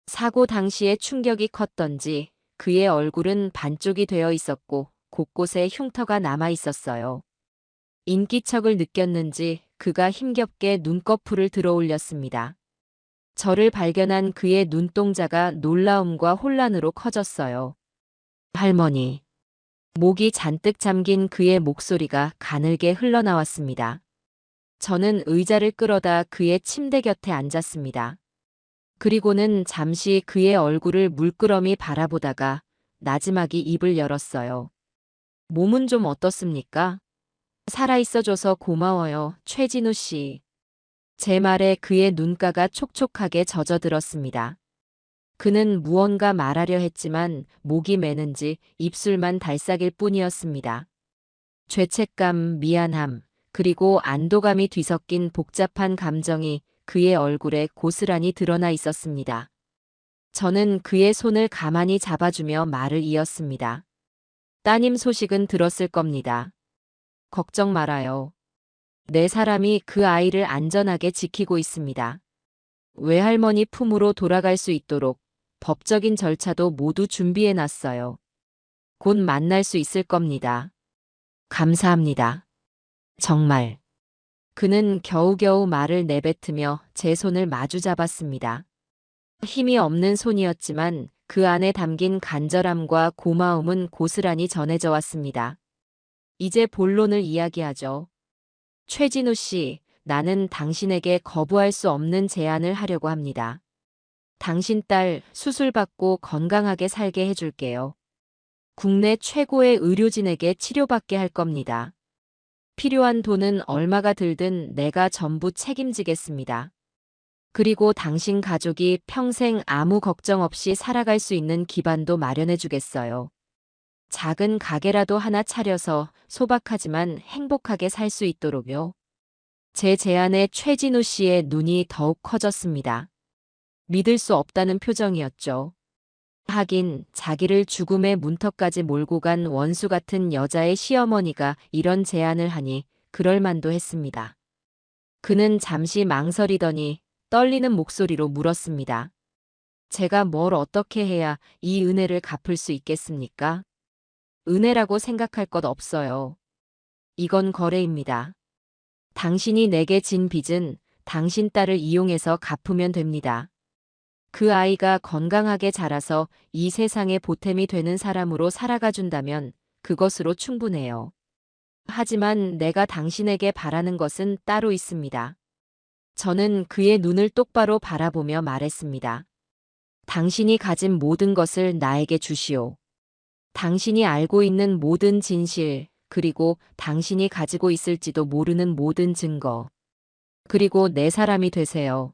사고 당시의 충격이 컸던지 그의 얼굴은 반쪽이 되어 있었고 곳곳에 흉터가 남아 있었어요. 인기척을 느꼈는지 그가 힘겹게 눈꺼풀을 들어 올렸습니다. 저를 발견한 그의 눈동자가 놀라움과 혼란으로 커졌어요. 할머니. 목이 잔뜩 잠긴 그의 목소리가 가늘게 흘러나왔습니다. 저는 의자를 끌어다 그의 침대 곁에 앉았습니다. 그리고는 잠시 그의 얼굴을 물끄러미 바라보다가 나지막이 입을 열었어요. 몸은 좀 어떻습니까? 살아있어줘서 고마워요, 최진우 씨. 제 말에 그의 눈가가 촉촉하게 젖어들었습니다. 그는 무언가 말하려 했지만 목이 메는지 입술만 달싹일 뿐이었습니다. 죄책감, 미안함, 그리고 안도감이 뒤섞인 복잡한 감정이 그의 얼굴에 고스란히 드러나 있었습니다. 저는 그의 손을 가만히 잡아주며 말을 이었습니다. 따님 소식은 들었을 겁니다. 걱정 말아요. 내 사람이 그 아이를 안전하게 지키고 있습니다. 외할머니 품으로 돌아갈 수 있도록 법적인 절차도 모두 준비해 놨어요. 곧 만날 수 있을 겁니다. 감사합니다. 정말. 그는 겨우겨우 말을 내뱉으며 제 손을 마주 잡았습니다. 힘이 없는 손이었지만 그 안에 담긴 간절함과 고마움은 고스란히 전해져 왔습니다. 이제 본론을 이야기하죠. 최진우 씨, 나는 당신에게 거부할 수 없는 제안을 하려고 합니다. 당신 딸 수술받고 건강하게 살게 해줄게요. 국내 최고의 의료진에게 치료받게 할 겁니다. 필요한 돈은 얼마가 들든 내가 전부 책임지겠습니다. 그리고 당신 가족이 평생 아무 걱정 없이 살아갈 수 있는 기반도 마련해 주겠어요. 작은 가게라도 하나 차려서 소박하지만 행복하게 살 수 있도록요. 제 제안에 최진우 씨의 눈이 더욱 커졌습니다. 믿을 수 없다는 표정이었죠. 하긴 자기를 죽음의 문턱까지 몰고 간 원수 같은 여자의 시어머니가 이런 제안을 하니 그럴 만도 했습니다. 그는 잠시 망설이더니 떨리는 목소리로 물었습니다. 제가 뭘 어떻게 해야 이 은혜를 갚을 수 있겠습니까? 은혜라고 생각할 것 없어요. 이건 거래입니다. 당신이 내게 진 빚은 당신 딸을 이용해서 갚으면 됩니다. 그 아이가 건강하게 자라서 이 세상의 보탬이 되는 사람으로 살아가 준다면 그것으로 충분해요. 하지만 내가 당신에게 바라는 것은 따로 있습니다. 저는 그의 눈을 똑바로 바라보며 말했습니다. 당신이 가진 모든 것을 나에게 주시오. 당신이 알고 있는 모든 진실, 그리고 당신이 가지고 있을지도 모르는 모든 증거. 그리고 내 사람이 되세요.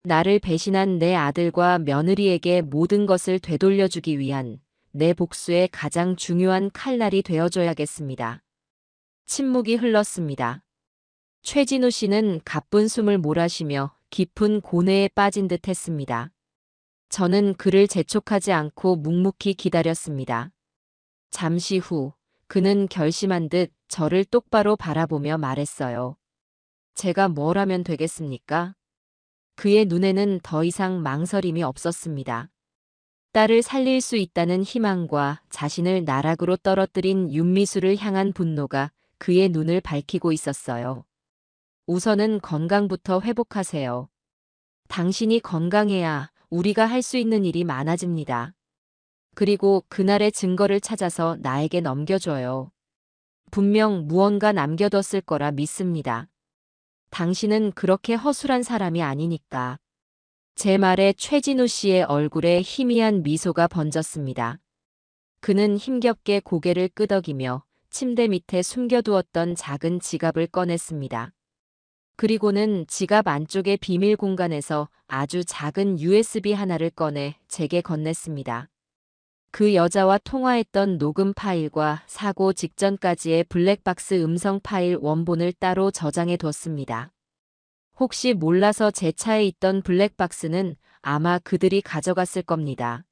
나를 배신한 내 아들과 며느리에게 모든 것을 되돌려주기 위한 내 복수의 가장 중요한 칼날이 되어줘야겠습니다. 침묵이 흘렀습니다. 최진우 씨는 가쁜 숨을 몰아쉬며 깊은 고뇌에 빠진 듯 했습니다. 저는 그를 재촉하지 않고 묵묵히 기다렸습니다. 잠시 후 그는 결심한 듯 저를 똑바로 바라보며 말했어요. 제가 뭘 하면 되겠습니까? 그의 눈에는 더 이상 망설임이 없었습니다. 딸을 살릴 수 있다는 희망과 자신을 나락으로 떨어뜨린 윤미수를 향한 분노가 그의 눈을 밝히고 있었어요. 우선은 건강부터 회복하세요. 당신이 건강해야 우리가 할 수 있는 일이 많아집니다. 그리고 그날의 증거를 찾아서 나에게 넘겨줘요. 분명 무언가 남겨뒀을 거라 믿습니다. 당신은 그렇게 허술한 사람이 아니니까. 제 말에 최진우 씨의 얼굴에 희미한 미소가 번졌습니다. 그는 힘겹게 고개를 끄덕이며 침대 밑에 숨겨두었던 작은 지갑을 꺼냈습니다. 그리고는 지갑 안쪽의 비밀 공간에서 아주 작은 USB 하나를 꺼내 제게 건넸습니다. 그 여자와 통화했던 녹음 파일과 사고 직전까지의 블랙박스 음성 파일 원본을 따로 저장해 뒀습니다. 혹시 몰라서 제 차에 있던 블랙박스는 아마 그들이 가져갔을 겁니다.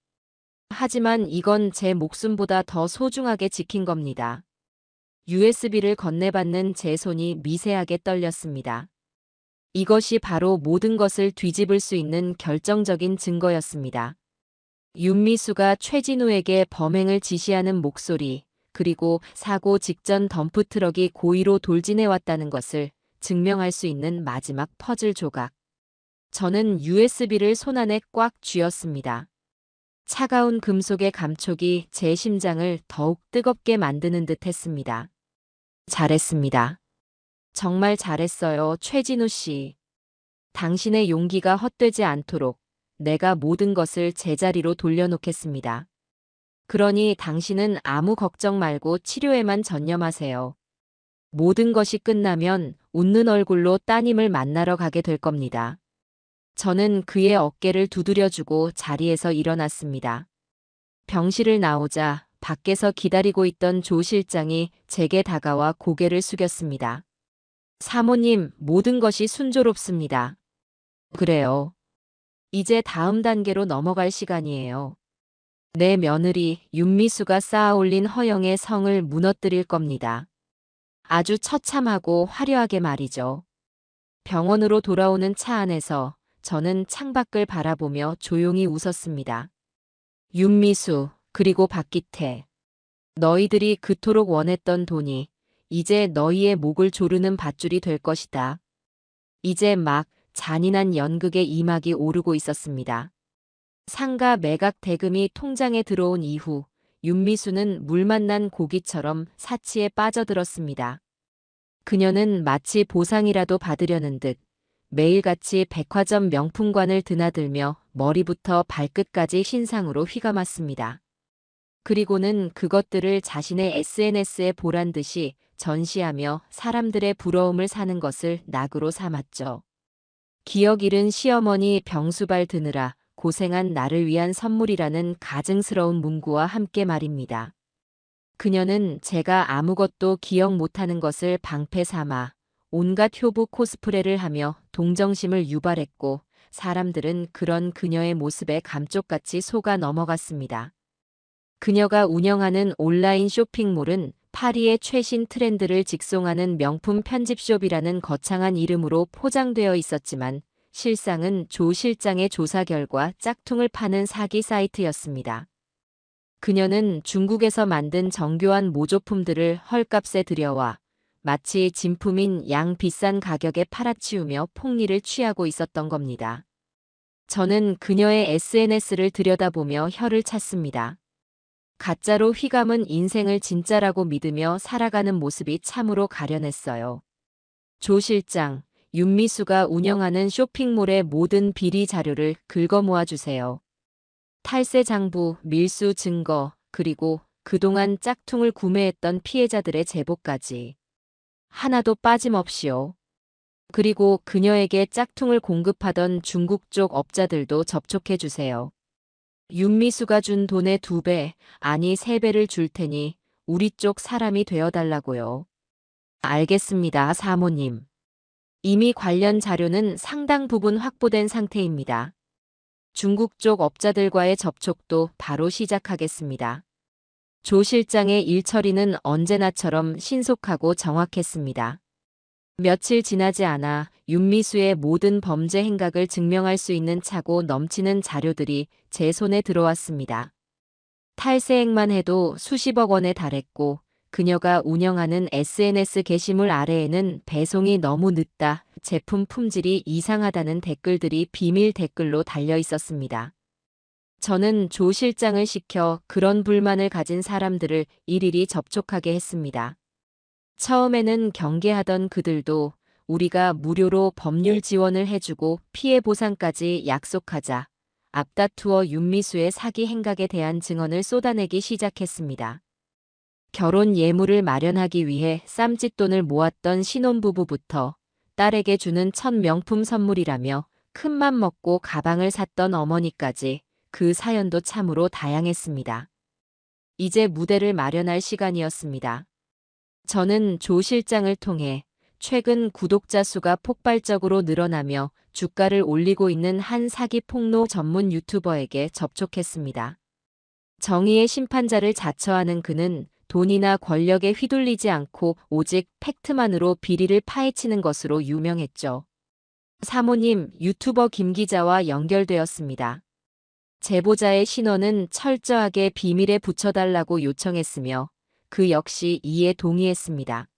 하지만 이건 제 목숨보다 더 소중하게 지킨 겁니다. USB를 건네받는 제 손이 미세하게 떨렸습니다. 이것이 바로 모든 것을 뒤집을 수 있는 결정적인 증거였습니다. 윤미수가 최진우에게 범행을 지시하는 목소리, 그리고 사고 직전 덤프트럭이 고의로 돌진해왔다는 것을 증명할 수 있는 마지막 퍼즐 조각. 저는 USB를 손안에 꽉 쥐었습니다. 차가운 금속의 감촉이 제 심장을 더욱 뜨겁게 만드는 듯 했습니다. 잘했습니다. 정말 잘했어요, 최진우 씨. 당신의 용기가 헛되지 않도록 내가 모든 것을 제자리로 돌려놓겠습니다. 그러니 당신은 아무 걱정 말고 치료에만 전념하세요. 모든 것이 끝나면 웃는 얼굴로 따님을 만나러 가게 될 겁니다. 저는 그의 어깨를 두드려주고 자리에서 일어났습니다. 병실을 나오자 밖에서 기다리고 있던 조 실장이 제게 다가와 고개를 숙였습니다. 사모님, 모든 것이 순조롭습니다. 그래요. 이제 다음 단계로 넘어갈 시간이에요. 내 며느리 윤미수가 쌓아올린 허영의 성을 무너뜨릴 겁니다. 아주 처참하고 화려하게 말이죠. 병원으로 돌아오는 차 안에서 저는 창밖을 바라보며 조용히 웃었습니다. 윤미수, 그리고 박기태. 너희들이 그토록 원했던 돈이 이제 너희의 목을 조르는 밧줄이 될 것이다. 이제 막 잔인한 연극의 이막이 오르고 있었습니다. 상가 매각 대금이 통장에 들어온 이후 윤미수는 물 만난 고기처럼 사치에 빠져들었습니다. 그녀는 마치 보상이라도 받으려는 듯 매일같이 백화점 명품관을 드나들며 머리부터 발끝까지 신상으로 휘감았습니다. 그리고는 그것들을 자신의 SNS에 보란 듯이 전시하며 사람들의 부러움을 사는 것을 낙으로 삼았죠. 기억 잃은 시어머니 병수발 드느라 고생한 나를 위한 선물이라는 가증스러운 문구와 함께 말입니다. 그녀는 제가 아무것도 기억 못하는 것을 방패 삼아 온갖 효부 코스프레를 하며 동정심을 유발했고 사람들은 그런 그녀의 모습에 감쪽같이 속아 넘어갔습니다. 그녀가 운영하는 온라인 쇼핑몰은 파리의 최신 트렌드를 직송하는 명품 편집숍이라는 거창한 이름으로 포장되어 있었지만 실상은 조 실장의 조사 결과 짝퉁을 파는 사기 사이트였습니다. 그녀는 중국에서 만든 정교한 모조품들을 헐값에 들여와 마치 진품인 양 비싼 가격에 팔아치우며 폭리를 취하고 있었던 겁니다. 저는 그녀의 SNS를 들여다보며 혀를 찼습니다. 가짜로 휘감은 인생을 진짜라고 믿으며 살아가는 모습이 참으로 가련했어요. 조 실장, 윤미수가 운영하는 쇼핑몰의 모든 비리 자료를 긁어 모아주세요. 탈세 장부, 밀수 증거, 그리고 그동안 짝퉁을 구매했던 피해자들의 제보까지. 하나도 빠짐없이요. 그리고 그녀에게 짝퉁을 공급하던 중국 쪽 업자들도 접촉해주세요. 윤미수가 준 돈의 2배, 아니 3배를 줄 테니 우리 쪽 사람이 되어달라고요. 알겠습니다, 사모님. 이미 관련 자료는 상당 부분 확보된 상태입니다. 중국 쪽 업자들과의 접촉도 바로 시작하겠습니다. 조 실장의 일 처리는 언제나처럼 신속하고 정확했습니다. 며칠 지나지 않아 윤미수의 모든 범죄 행각을 증명할 수 있는 차고 넘치는 자료들이 제 손에 들어왔습니다. 탈세액만 해도 수십억 원에 달했고 그녀가 운영하는 SNS 게시물 아래에는 배송이 너무 늦다, 제품 품질이 이상하다는 댓글들이 비밀 댓글로 달려 있었습니다. 저는 조 실장을 시켜 그런 불만을 가진 사람들을 일일이 접촉하게 했습니다. 처음에는 경계하던 그들도 우리가 무료로 법률 지원을 해주고 피해 보상까지 약속하자 앞다투어 윤미수의 사기 행각에 대한 증언을 쏟아내기 시작했습니다. 결혼 예물을 마련하기 위해 쌈짓돈을 모았던 신혼부부부터 딸에게 주는 첫 명품 선물이라며 큰맘 먹고 가방을 샀던 어머니까지 그 사연도 참으로 다양했습니다. 이제 무대를 마련할 시간이었습니다. 저는 조 실장을 통해 최근 구독자 수가 폭발적으로 늘어나며 주가를 올리고 있는 한 사기 폭로 전문 유튜버에게 접촉했습니다. 정의의 심판자를 자처하는 그는 돈이나 권력에 휘둘리지 않고 오직 팩트만으로 비리를 파헤치는 것으로 유명했죠. 사모님, 유튜버 김 기자와 연결되었습니다. 제보자의 신원은 철저하게 비밀에 붙여달라고 요청했으며 그 역시 이에 동의했습니다.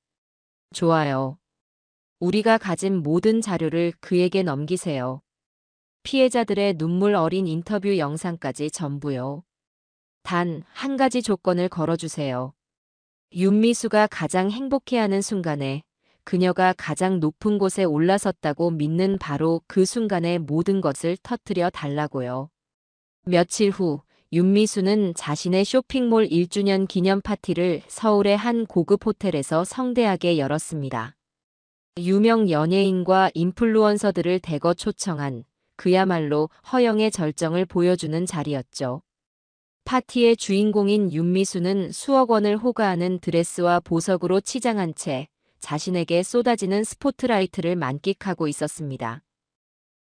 좋아요. 우리가 가진 모든 자료를 그에게 넘기세요. 피해자들의 눈물 어린 인터뷰 영상까지 전부요. 단 한 가지 조건을 걸어주세요. 윤미수가 가장 행복해하는 순간에 그녀가 가장 높은 곳에 올라섰다고 믿는 바로 그 순간의 모든 것을 터뜨려 달라고요. 며칠 후 윤미수는 자신의 쇼핑몰 1주년 기념 파티를 서울의 한 고급 호텔에서 성대하게 열었습니다. 유명 연예인과 인플루언서들을 대거 초청한 그야말로 허영의 절정을 보여주는 자리였죠. 파티의 주인공인 윤미수는 수억 원을 호가하는 드레스와 보석으로 치장한 채 자신에게 쏟아지는 스포트라이트를 만끽하고 있었습니다.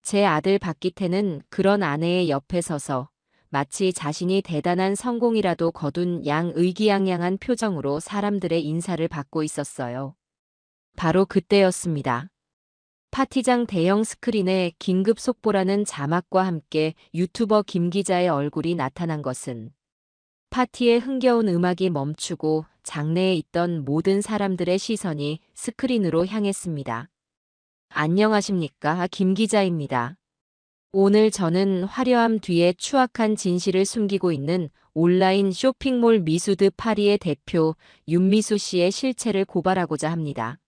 제 아들 박기태는 그런 아내의 옆에 서서 마치 자신이 대단한 성공이라도 거둔 양 의기양양한 표정으로 사람들의 인사를 받고 있었어요. 바로 그때였습니다. 파티장 대형 스크린에 긴급 속보라는 자막과 함께 유튜버 김 기자의 얼굴이 나타난 것은 파티의 흥겨운 음악이 멈추고 장내에 있던 모든 사람들의 시선이 스크린으로 향했습니다. 안녕하십니까, 김 기자입니다. 오늘 저는 화려함 뒤에 추악한 진실을 숨기고 있는 온라인 쇼핑몰 미수드 파리의 대표 윤미수 씨의 실체를 고발하고자 합니다.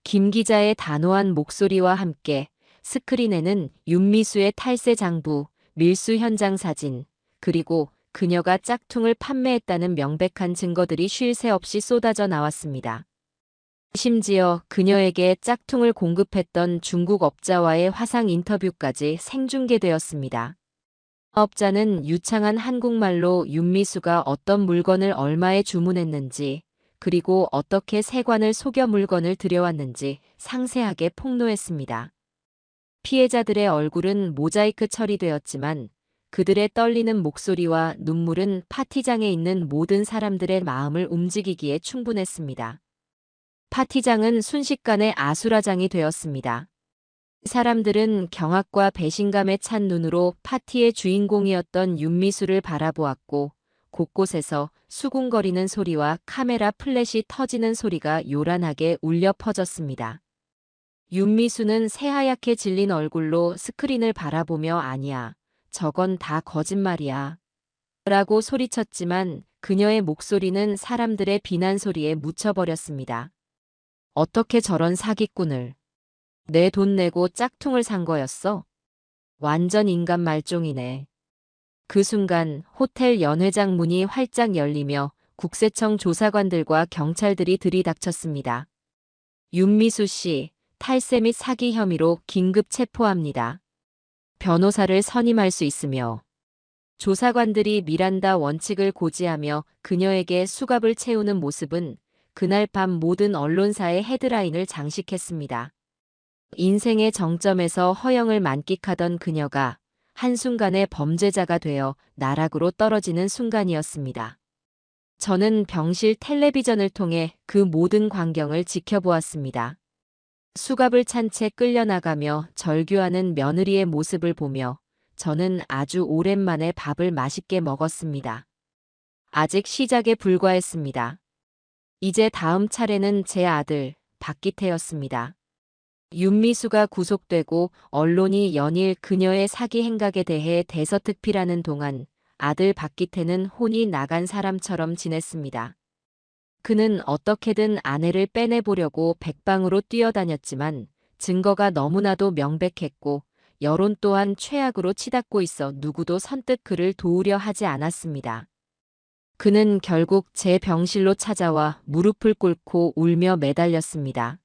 김 기자의 단호한 목소리와 함께 스크린에는 윤미수의 탈세 장부, 밀수 현장 사진, 그리고 그녀가 짝퉁을 판매했다는 명백한 증거들이 쉴 새 없이 쏟아져 나왔습니다. 심지어 그녀에게 짝퉁을 공급했던 중국 업자와의 화상 인터뷰까지 생중계되었습니다. 업자는 유창한 한국말로 윤미수가 어떤 물건을 얼마에 주문했는지, 그리고 어떻게 세관을 속여 물건을 들여왔는지 상세하게 폭로했습니다. 피해자들의 얼굴은 모자이크 처리되었지만 그들의 떨리는 목소리와 눈물은 파티장에 있는 모든 사람들의 마음을 움직이기에 충분했습니다. 파티장은 순식간에 아수라장이 되었습니다. 사람들은 경악과 배신감에 찬 눈으로 파티의 주인공이었던 윤미수를 바라보았고 곳곳에서 수군거리는 소리와 카메라 플래시 터지는 소리가 요란하게 울려 퍼졌습니다. 윤미수는 새하얗게 질린 얼굴로 스크린을 바라보며 아니야, 저건 다 거짓말이야 라고 소리쳤지만 그녀의 목소리는 사람들의 비난 소리에 묻혀버렸습니다. 어떻게 저런 사기꾼을. 내 돈 내고 짝퉁을 산 거였어? 완전 인간 말종이네. 그 순간 호텔 연회장 문이 활짝 열리며 국세청 조사관들과 경찰들이 들이닥쳤습니다. 윤미수 씨, 탈세 및 사기 혐의로 긴급 체포합니다. 변호사를 선임할 수 있으며. 조사관들이 미란다 원칙을 고지하며 그녀에게 수갑을 채우는 모습은 그날 밤 모든 언론사의 헤드라인을 장식했습니다. 인생의 정점에서 허영을 만끽하던 그녀가 한순간에 범죄자가 되어 나락으로 떨어지는 순간이었습니다. 저는 병실 텔레비전을 통해 그 모든 광경을 지켜보았습니다. 수갑을 찬 채 끌려나가며 절규하는 며느리의 모습을 보며 저는 아주 오랜만에 밥을 맛있게 먹었습니다. 아직 시작에 불과했습니다. 이제 다음 차례는 제 아들 박기태였습니다. 윤미수가 구속되고 언론이 연일 그녀의 사기 행각에 대해 대서특필하는 동안 아들 박기태는 혼이 나간 사람처럼 지냈습니다. 그는 어떻게든 아내를 빼내보려고 백방으로 뛰어다녔지만 증거가 너무나도 명백했고 여론 또한 최악으로 치닫고 있어 누구도 선뜻 그를 도우려 하지 않았습니다. 그는 결국 제 병실로 찾아와 무릎을 꿇고 울며 매달렸습니다.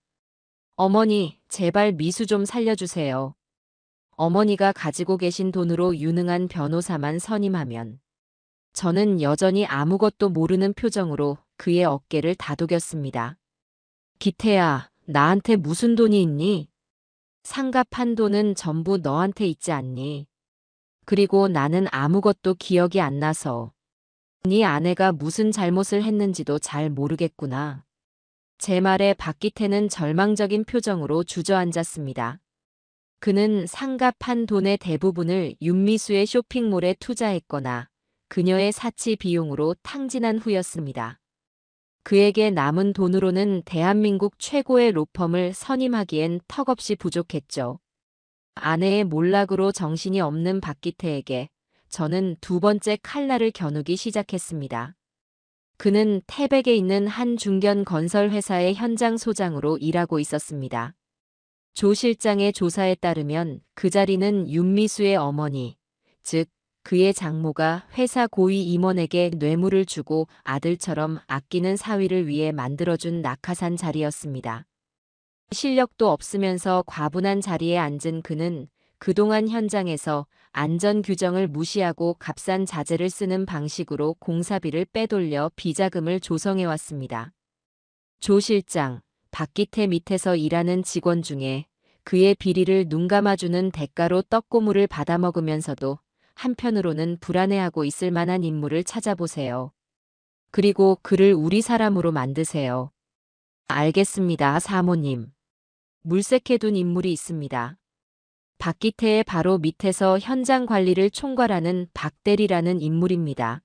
어머니, 제발 미수 좀 살려주세요. 어머니가 가지고 계신 돈으로 유능한 변호사만 선임하면. 저는 여전히 아무것도 모르는 표정으로 그의 어깨를 다독였습니다. 기태야, 나한테 무슨 돈이 있니? 상갑한 돈은 전부 너한테 있지 않니? 그리고 나는 아무것도 기억이 안 나서. 네 아내가 무슨 잘못을 했는지도 잘 모르겠구나. 제 말에 박기태는 절망적인 표정으로 주저앉았습니다. 그는 상갑한 돈의 대부분을 윤미수의 쇼핑몰에 투자했거나 그녀의 사치 비용으로 탕진한 후였습니다. 그에게 남은 돈으로는 대한민국 최고의 로펌을 선임하기엔 턱없이 부족했죠. 아내의 몰락으로 정신이 없는 박기태에게 저는 두 번째 칼날을 겨누기 시작했습니다. 그는 태백에 있는 한 중견 건설 회사의 현장 소장으로 일하고 있었습니다. 조 실장의 조사에 따르면 그 자리는 윤미수의 어머니, 즉 그의 장모가 회사 고위 임원에게 뇌물을 주고 아들처럼 아끼는 사위를 위해 만들어준 낙하산 자리였습니다. 실력도 없으면서 과분한 자리에 앉은 그는 그동안 현장에서 안전 규정을 무시하고 값싼 자재를 쓰는 방식으로 공사비를 빼돌려 비자금을 조성해왔습니다. 조 실장, 박기태 밑에서 일하는 직원 중에 그의 비리를 눈감아주는 대가로 떡고물을 받아먹으면서도 한편으로는 불안해하고 있을 만한 인물을 찾아보세요. 그리고 그를 우리 사람으로 만드세요. 알겠습니다, 사모님. 물색해둔 인물이 있습니다. 박기태의 바로 밑에서 현장 관리를 총괄하는 박대리라는 인물입니다.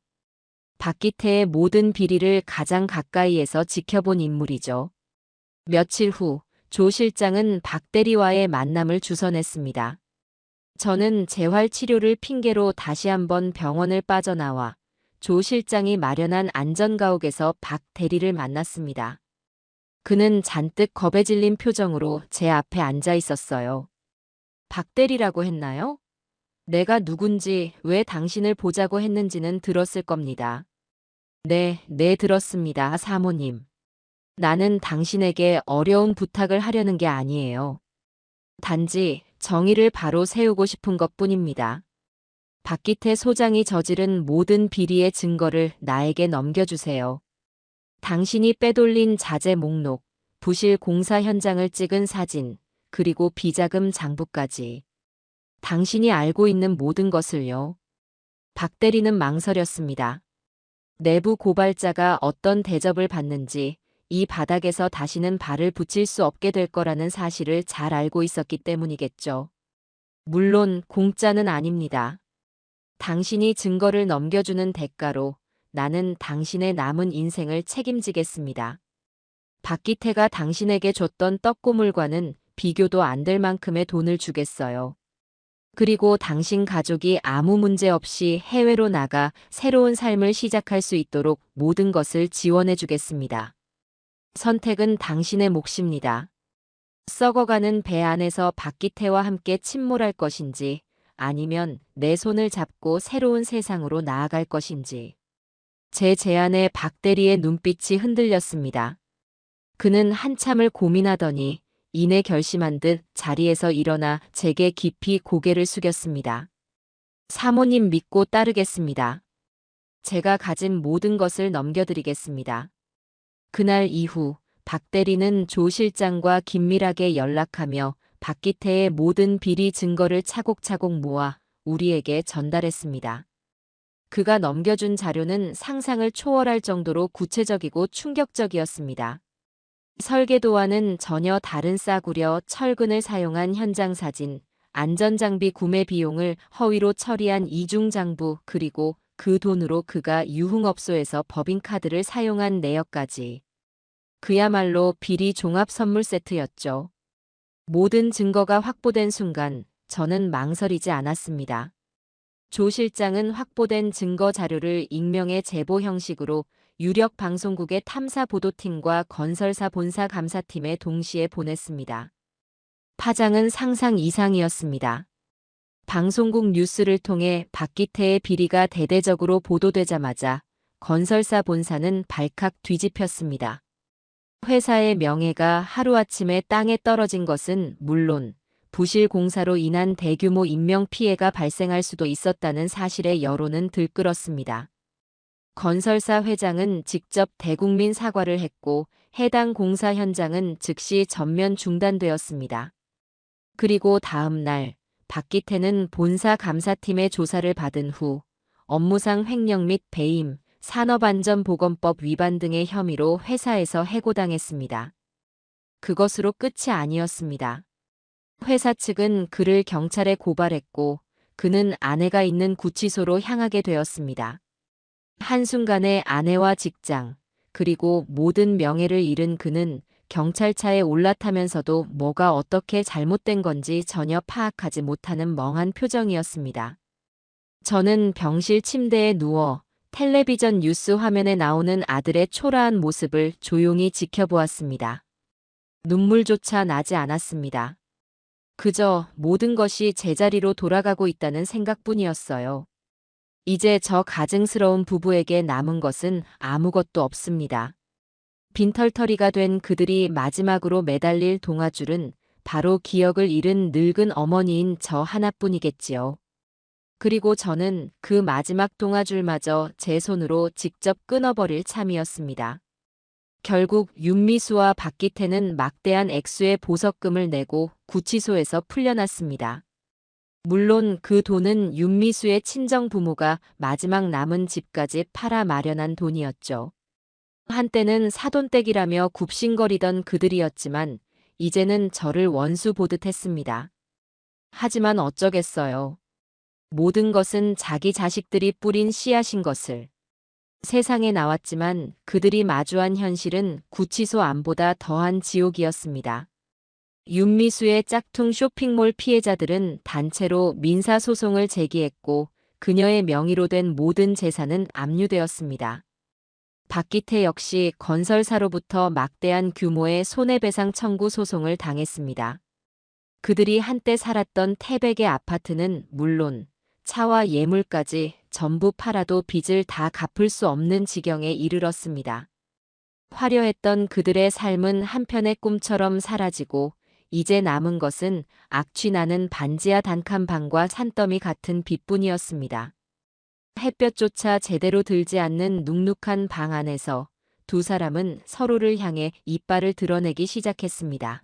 박기태의 모든 비리를 가장 가까이에서 지켜본 인물이죠. 며칠 후 조 실장은 박대리와의 만남을 주선했습니다. 저는 재활치료를 핑계로 다시 한번 병원을 빠져나와 조 실장이 마련한 안전가옥에서 박 대리를 만났습니다. 그는 잔뜩 겁에 질린 표정으로 제 앞에 앉아 있었어요. 박 대리라고 했나요? 내가 누군지 왜 당신을 보자고 했는지는 들었을 겁니다. 네, 들었습니다, 사모님. 나는 당신에게 어려운 부탁을 하려는 게 아니에요. 단지 정의를 바로 세우고 싶은 것뿐입니다. 박기태 소장이 저지른 모든 비리의 증거를 나에게 넘겨주세요. 당신이 빼돌린 자재 목록, 부실 공사 현장을 찍은 사진, 그리고 비자금 장부까지. 당신이 알고 있는 모든 것을요. 박 대리는 망설였습니다. 내부 고발자가 어떤 대접을 받는지, 이 바닥에서 다시는 발을 붙일 수 없게 될 거라는 사실을 잘 알고 있었기 때문이겠죠. 물론 공짜는 아닙니다. 당신이 증거를 넘겨주는 대가로 나는 당신의 남은 인생을 책임지겠습니다. 박기태가 당신에게 줬던 떡고물과는 비교도 안 될 만큼의 돈을 주겠어요. 그리고 당신 가족이 아무 문제 없이 해외로 나가 새로운 삶을 시작할 수 있도록 모든 것을 지원해 주겠습니다. 선택은 당신의 몫입니다. 썩어가는 배 안에서 박기태와 함께 침몰할 것인지 아니면 내 손을 잡고 새로운 세상으로 나아갈 것인지. 제 제안에 박 대리의 눈빛이 흔들렸습니다. 그는 한참을 고민하더니 이내 결심한 듯 자리에서 일어나 제게 깊이 고개를 숙였습니다. 사모님 믿고 따르겠습니다. 제가 가진 모든 것을 넘겨드리겠습니다. 그날 이후 박 대리는 조 실장과 긴밀하게 연락하며 박기태의 모든 비리 증거를 차곡차곡 모아 우리에게 전달했습니다. 그가 넘겨준 자료는 상상을 초월할 정도로 구체적이고 충격적이었습니다. 설계도와는 전혀 다른 싸구려 철근을 사용한 현장 사진, 안전장비 구매 비용을 허위로 처리한 이중장부, 그리고 그 돈으로 그가 유흥업소에서 법인카드를 사용한 내역까지. 그야말로 비리 종합 선물 세트였죠. 모든 증거가 확보된 순간 저는 망설이지 않았습니다. 조 실장은 확보된 증거 자료를 익명의 제보 형식으로 유력 방송국의 탐사보도팀과 건설사 본사 감사팀에 동시에 보냈습니다. 파장은 상상 이상이었습니다. 방송국 뉴스를 통해 박기태의 비리가 대대적으로 보도되자마자 건설사 본사는 발칵 뒤집혔습니다. 회사의 명예가 하루아침에 땅에 떨어진 것은 물론 부실 공사로 인한 대규모 인명피해가 발생할 수도 있었다는 사실에 여론은 들끓었습니다. 건설사 회장은 직접 대국민 사과를 했고 해당 공사 현장은 즉시 전면 중단되었습니다. 그리고 다음 날 박기태는 본사 감사팀의 조사를 받은 후 업무상 횡령 및 배임, 산업안전보건법 위반 등의 혐의로 회사에서 해고당했습니다. 그것으로 끝이 아니었습니다. 회사 측은 그를 경찰에 고발했고 그는 아내가 있는 구치소로 향하게 되었습니다. 한순간에 아내와 직장, 그리고 모든 명예를 잃은 그는 경찰차에 올라타면서도 뭐가 어떻게 잘못된 건지 전혀 파악하지 못하는 멍한 표정이었습니다. 저는 병실 침대에 누워 텔레비전 뉴스 화면에 나오는 아들의 초라한 모습을 조용히 지켜보았습니다. 눈물조차 나지 않았습니다. 그저 모든 것이 제자리로 돌아가고 있다는 생각뿐이었어요. 이제 저 가증스러운 부부에게 남은 것은 아무것도 없습니다. 빈털터리가 된 그들이 마지막으로 매달릴 동아줄은 바로 기억을 잃은 늙은 어머니인 저 하나뿐이겠지요. 그리고 저는 그 마지막 동아줄마저 제 손으로 직접 끊어버릴 참이었습니다. 결국 윤미수와 박기태는 막대한 액수의 보석금을 내고 구치소에서 풀려났습니다. 물론 그 돈은 윤미수의 친정 부모가 마지막 남은 집까지 팔아 마련한 돈이었죠. 한때는 사돈댁이라며 굽신거리던 그들이었지만 이제는 저를 원수 보듯 했습니다. 하지만 어쩌겠어요. 모든 것은 자기 자식들이 뿌린 씨앗인 것을. 세상에 나왔지만 그들이 마주한 현실은 구치소 안보다 더한 지옥이었습니다. 윤미수의 짝퉁 쇼핑몰 피해자들은 단체로 민사소송을 제기했고 그녀의 명의로 된 모든 재산은 압류되었습니다. 박기태 역시 건설사로부터 막대한 규모의 손해배상 청구 소송을 당했습니다. 그들이 한때 살았던 태백의 아파트는 물론 차와 예물까지 전부 팔아도 빚을 다 갚을 수 없는 지경에 이르렀습니다. 화려했던 그들의 삶은 한편의 꿈처럼 사라지고 이제 남은 것은 악취나는 반지하 단칸방과 산더미 같은 빚뿐이었습니다. 햇볕조차 제대로 들지 않는 눅눅한 방 안에서 두 사람은 서로를 향해 이빨을 드러내기 시작했습니다.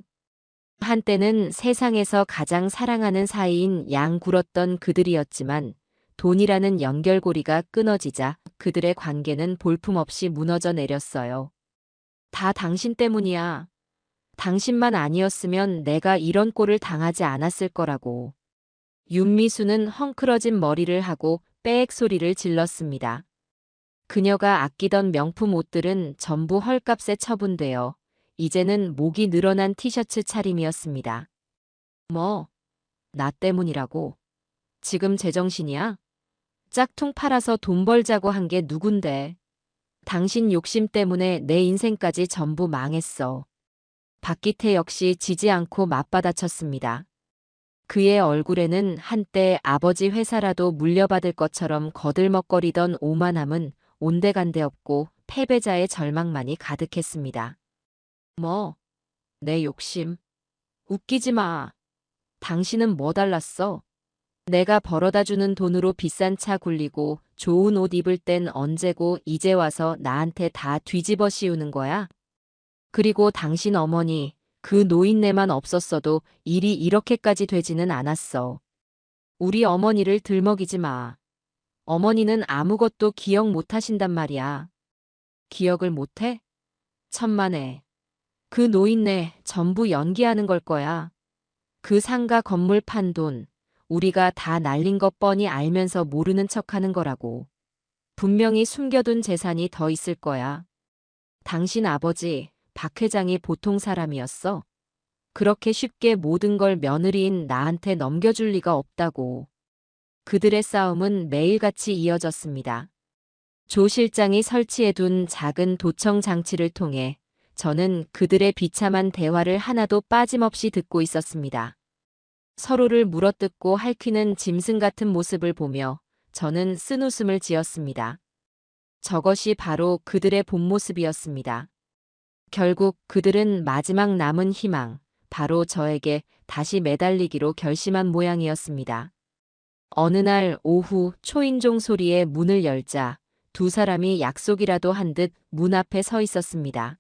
한때는 세상에서 가장 사랑하는 사이인 양굴었던 그들이었지만 돈이라는 연결고리가 끊어지자 그들의 관계는 볼품없이 무너져 내렸어요. 다 당신 때문이야. 당신만 아니었으면 내가 이런 꼴을 당하지 않았을 거라고. 윤미수는 헝클어진 머리를 하고 빽 소리를 질렀습니다. 그녀가 아끼던 명품 옷들은 전부 헐값에 처분되어 이제는 목이 늘어난 티셔츠 차림이었습니다. 뭐, 나 때문이라고. 지금 제정신이야? 짝퉁 팔아서 돈 벌자고 한 게 누군데. 당신 욕심 때문에 내 인생까지 전부 망했어. 박기태 역시 지지 않고 맞받아쳤습니다. 그의 얼굴에는 한때 아버지 회사라도 물려받을 것처럼 거들먹거리던 오만함은 온데간데 없고 패배자의 절망만이 가득했습니다. 뭐, 내 욕심. 웃기지 마. 당신은 뭐 달랐어? 내가 벌어다주는 돈으로 비싼 차 굴리고 좋은 옷 입을 땐 언제고 이제 와서 나한테 다 뒤집어 씌우는 거야? 그리고 당신 어머니, 그 노인네만 없었어도 일이 이렇게까지 되지는 않았어. 우리 어머니를 들먹이지 마. 어머니는 아무것도 기억 못 하신단 말이야. 기억을 못 해? 천만에. 그 노인네 전부 연기하는 걸 거야. 그 상가 건물 판 돈, 우리가 다 날린 것 뻔히 알면서 모르는 척하는 거라고. 분명히 숨겨둔 재산이 더 있을 거야. 당신 아버지, 박 회장이 보통 사람이었어? 그렇게 쉽게 모든 걸 며느리인 나한테 넘겨줄 리가 없다고. 그들의 싸움은 매일같이 이어졌습니다. 조 실장이 설치해둔 작은 도청 장치를 통해 저는 그들의 비참한 대화를 하나도 빠짐없이 듣고 있었습니다. 서로를 물어뜯고 핥히는 짐승 같은 모습을 보며 저는 쓴웃음을 지었습니다. 저것이 바로 그들의 본 모습이었습니다. 결국 그들은 마지막 남은 희망, 바로 저에게 다시 매달리기로 결심한 모양이었습니다. 어느 날 오후 초인종 소리에 문을 열자 두 사람이 약속이라도 한 듯 문 앞에 서 있었습니다.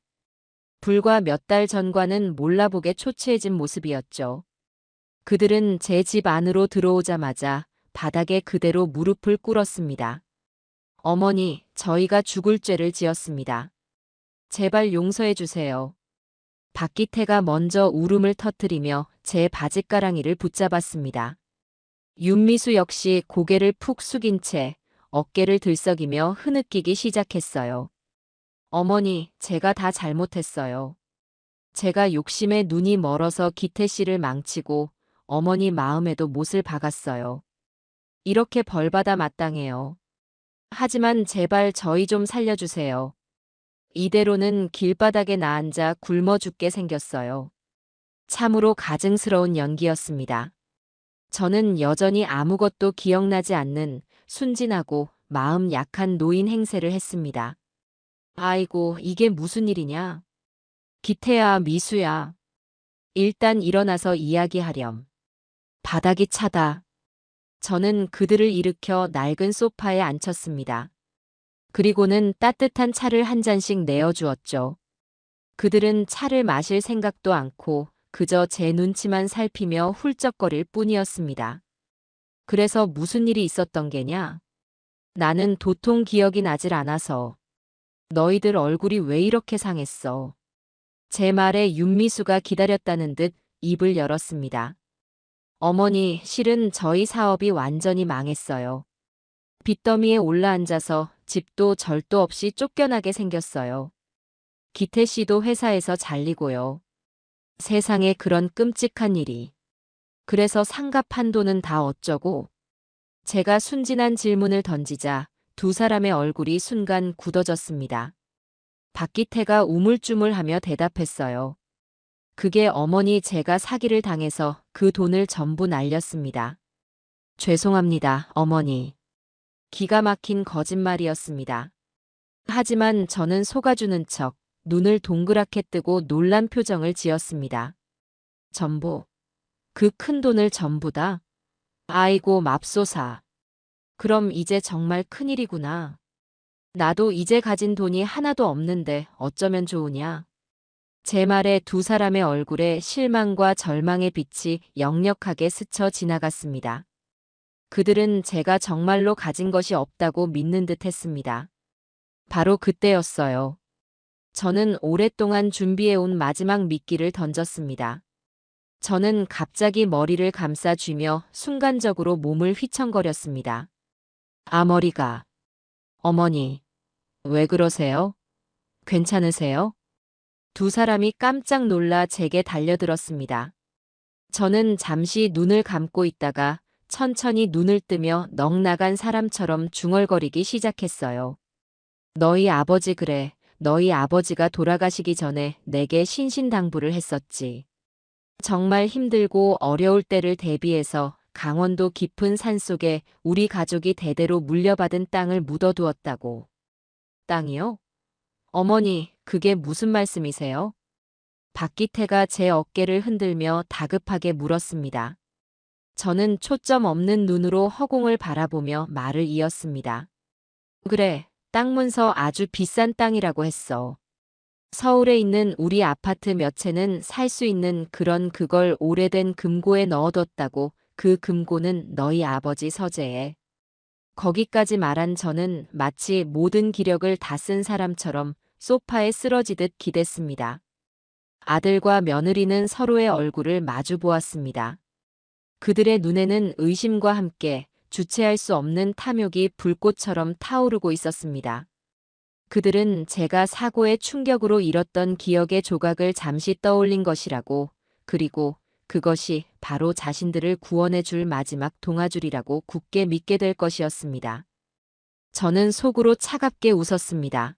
불과 몇 달 전과는 몰라보게 초췌해진 모습이었죠. 그들은 제 집 안으로 들어오자마자 바닥에 그대로 무릎을 꿇었습니다. 어머니, 저희가 죽을 죄를 지었습니다. 제발 용서해 주세요. 박기태가 먼저 울음을 터뜨리며 제 바짓가랑이를 붙잡았습니다. 윤미수 역시 고개를 푹 숙인 채 어깨를 들썩이며 흐느끼기 시작했어요. 어머니, 제가 다 잘못했어요. 제가 욕심에 눈이 멀어서 기태 씨를 망치고 어머니 마음에도 못을 박았어요. 이렇게 벌받아 마땅해요. 하지만 제발 저희 좀 살려주세요. 이대로는 길바닥에 나앉아 굶어 죽게 생겼어요. 참으로 가증스러운 연기였습니다. 저는 여전히 아무것도 기억나지 않는 순진하고 마음 약한 노인 행세를 했습니다. 아이고, 이게 무슨 일이냐? 기태야, 미수야. 일단 일어나서 이야기하렴. 바닥이 차다. 저는 그들을 일으켜 낡은 소파에 앉혔습니다. 그리고는 따뜻한 차를 한 잔씩 내어주었죠. 그들은 차를 마실 생각도 않고 그저 제 눈치만 살피며 훌쩍거릴 뿐이었습니다. 그래서 무슨 일이 있었던 게냐? 나는 도통 기억이 나질 않아서. 너희들 얼굴이 왜 이렇게 상했어? 제 말에 윤미수가 기다렸다는 듯 입을 열었습니다. 어머니, 실은 저희 사업이 완전히 망했어요. 빚더미에 올라앉아서 집도 절도 없이 쫓겨나게 생겼어요. 기태 씨도 회사에서 잘리고요. 세상에 그런 끔찍한 일이. 그래서 상가 판도는 다 어쩌고? 제가 순진한 질문을 던지자 두 사람의 얼굴이 순간 굳어졌습니다. 박기태가 우물쭈물하며 대답했어요. 그게 어머니, 제가 사기를 당해서 그 돈을 전부 날렸습니다. 죄송합니다, 어머니. 기가 막힌 거짓말이었습니다. 하지만 저는 속아주는 척 눈을 동그랗게 뜨고 놀란 표정을 지었습니다. 전부. 그 큰 돈을 전부 다? 아이고, 맙소사. 그럼 이제 정말 큰일이구나. 나도 이제 가진 돈이 하나도 없는데 어쩌면 좋으냐. 제 말에 두 사람의 얼굴에 실망과 절망의 빛이 역력하게 스쳐 지나갔습니다. 그들은 제가 정말로 가진 것이 없다고 믿는 듯 했습니다. 바로 그때였어요. 저는 오랫동안 준비해온 마지막 미끼를 던졌습니다. 저는 갑자기 머리를 감싸 쥐며 순간적으로 몸을 휘청거렸습니다. 아, 머리가. 어머니, 왜 그러세요? 괜찮으세요? 두 사람이 깜짝 놀라 제게 달려들었습니다. 저는 잠시 눈을 감고 있다가 천천히 눈을 뜨며 넋 나간 사람처럼 중얼거리기 시작했어요. 너희 아버지 그래. 너희 아버지가 돌아가시기 전에 내게 신신당부를 했었지. 정말 힘들고 어려울 때를 대비해서 강원도 깊은 산속에 우리 가족이 대대로 물려받은 땅을 묻어두었다고. 땅이요? 어머니, 그게 무슨 말씀이세요? 박기태가 제 어깨를 흔들며 다급하게 물었습니다. 저는 초점 없는 눈으로 허공을 바라보며 말을 이었습니다. 그래, 땅 문서 아주 비싼 땅이라고 했어. 서울에 있는 우리 아파트 몇 채는 살 수 있는 그걸 오래된 금고에 넣어뒀다고. 그 금고는 너희 아버지 서재에. 거기까지 말한 저는 마치 모든 기력을 다 쓴 사람처럼 소파에 쓰러지듯 기댔습니다. 아들과 며느리는 서로의 얼굴을 마주 보았습니다. 그들의 눈에는 의심과 함께 주체할 수 없는 탐욕이 불꽃처럼 타오르고 있었습니다. 그들은 제가 사고의 충격으로 잃었던 기억의 조각을 잠시 떠올린 것이라고, 그리고 그것이 바로 자신들을 구원해 줄 마지막 동아줄이라고 굳게 믿게 될 것이었습니다. 저는 속으로 차갑게 웃었습니다.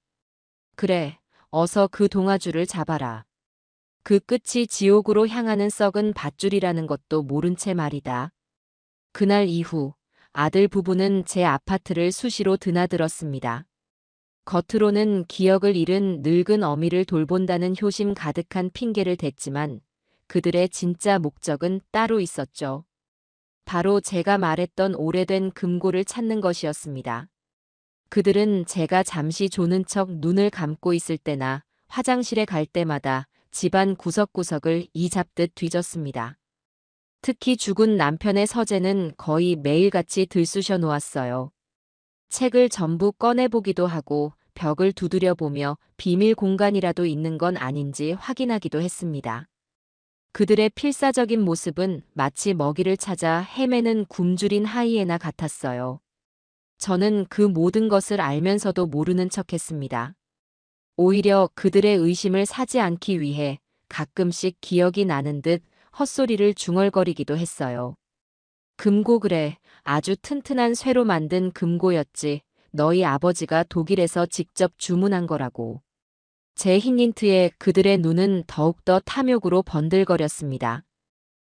그래, 어서 그 동아줄을 잡아라. 그 끝이 지옥으로 향하는 썩은 밧줄이라는 것도 모른 채 말이다. 그날 이후 아들 부부는 제 아파트를 수시로 드나들었습니다. 겉으로는 기억을 잃은 늙은 어미를 돌본다는 효심 가득한 핑계를 댔지만 그들의 진짜 목적은 따로 있었죠. 바로 제가 말했던 오래된 금고를 찾는 것이었습니다. 그들은 제가 잠시 조는 척 눈을 감고 있을 때나 화장실에 갈 때마다 집안 구석구석을 이잡듯 뒤졌습니다. 특히 죽은 남편의 서재는 거의 매일같이 들쑤셔 놓았어요. 책을 전부 꺼내보기도 하고 벽을 두드려보며 비밀 공간이라도 있는 건 아닌지 확인하기도 했습니다. 그들의 필사적인 모습은 마치 먹이를 찾아 헤매는 굶주린 하이에나 같았어요. 저는 그 모든 것을 알면서도 모르는 척했습니다. 오히려 그들의 의심을 사지 않기 위해 가끔씩 기억이 나는 듯 헛소리를 중얼거리기도 했어요. 금고 그래, 아주 튼튼한 쇠로 만든 금고였지. 너희 아버지가 독일에서 직접 주문한 거라고. 제 흰 닌트에 그들의 눈은 더욱더 탐욕으로 번들거렸습니다.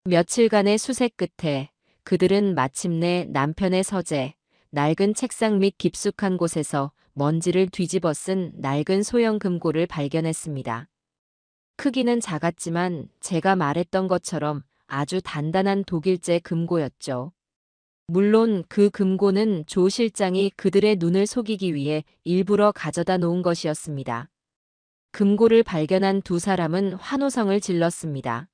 며칠간의 수색 끝에 그들은 마침내 남편의 서재, 낡은 책상 밑 깊숙한 곳에서 먼지를 뒤집어 쓴 낡은 소형 금고를 발견했습니다. 크기는 작았지만 제가 말했던 것처럼 아주 단단한 독일제 금고였죠. 물론 그 금고는 조 실장이 그들의 눈을 속이기 위해 일부러 가져다 놓은 것이었습니다. 금고를 발견한 두 사람은 환호성을 질렀습니다.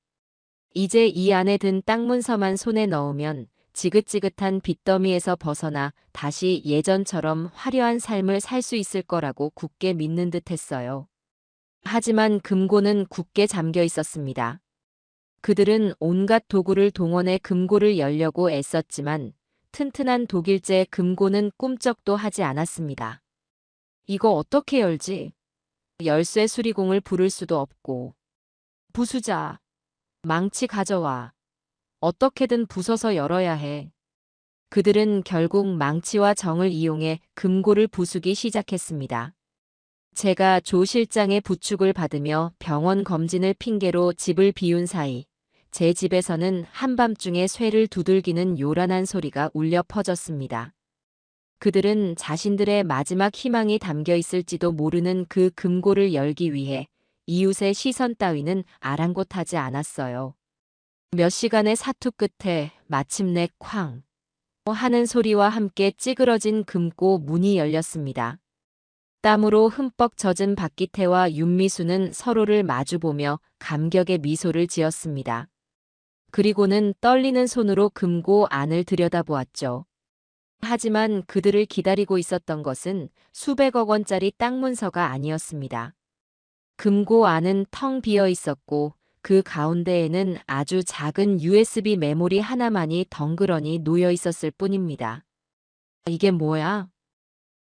이제 이 안에 든 땅 문서만 손에 넣으면 지긋지긋한 빚더미에서 벗어나 다시 예전처럼 화려한 삶을 살 수 있을 거라고 굳게 믿는 듯 했어요. 하지만 금고는 굳게 잠겨 있었습니다. 그들은 온갖 도구를 동원해 금고를 열려고 애썼지만 튼튼한 독일제 금고는 꿈쩍도 하지 않았습니다. 이거 어떻게 열지? 열쇠 수리공을 부를 수도 없고. 부수자. 망치 가져와. 어떻게든 부숴서 열어야 해. 그들은 결국 망치와 정을 이용해 금고를 부수기 시작했습니다. 제가 조 실장의 부축을 받으며 병원 검진을 핑계로 집을 비운 사이 제 집에서는 한밤중에 쇠를 두들기는 요란한 소리가 울려 퍼졌습니다. 그들은 자신들의 마지막 희망이 담겨 있을지도 모르는 그 금고를 열기 위해 이웃의 시선 따위는 아랑곳하지 않았어요. 몇 시간의 사투 끝에 마침내 쾅 하는 소리와 함께 찌그러진 금고 문이 열렸습니다. 땀으로 흠뻑 젖은 박기태와 윤미수는 서로를 마주보며 감격의 미소를 지었습니다. 그리고는 떨리는 손으로 금고 안을 들여다보았죠. 하지만 그들을 기다리고 있었던 것은 수백억 원짜리 땅 문서가 아니었습니다. 금고 안은 텅 비어 있었고 그 가운데에는 아주 작은 USB 메모리 하나만이 덩그러니 놓여 있었을 뿐입니다. 이게 뭐야?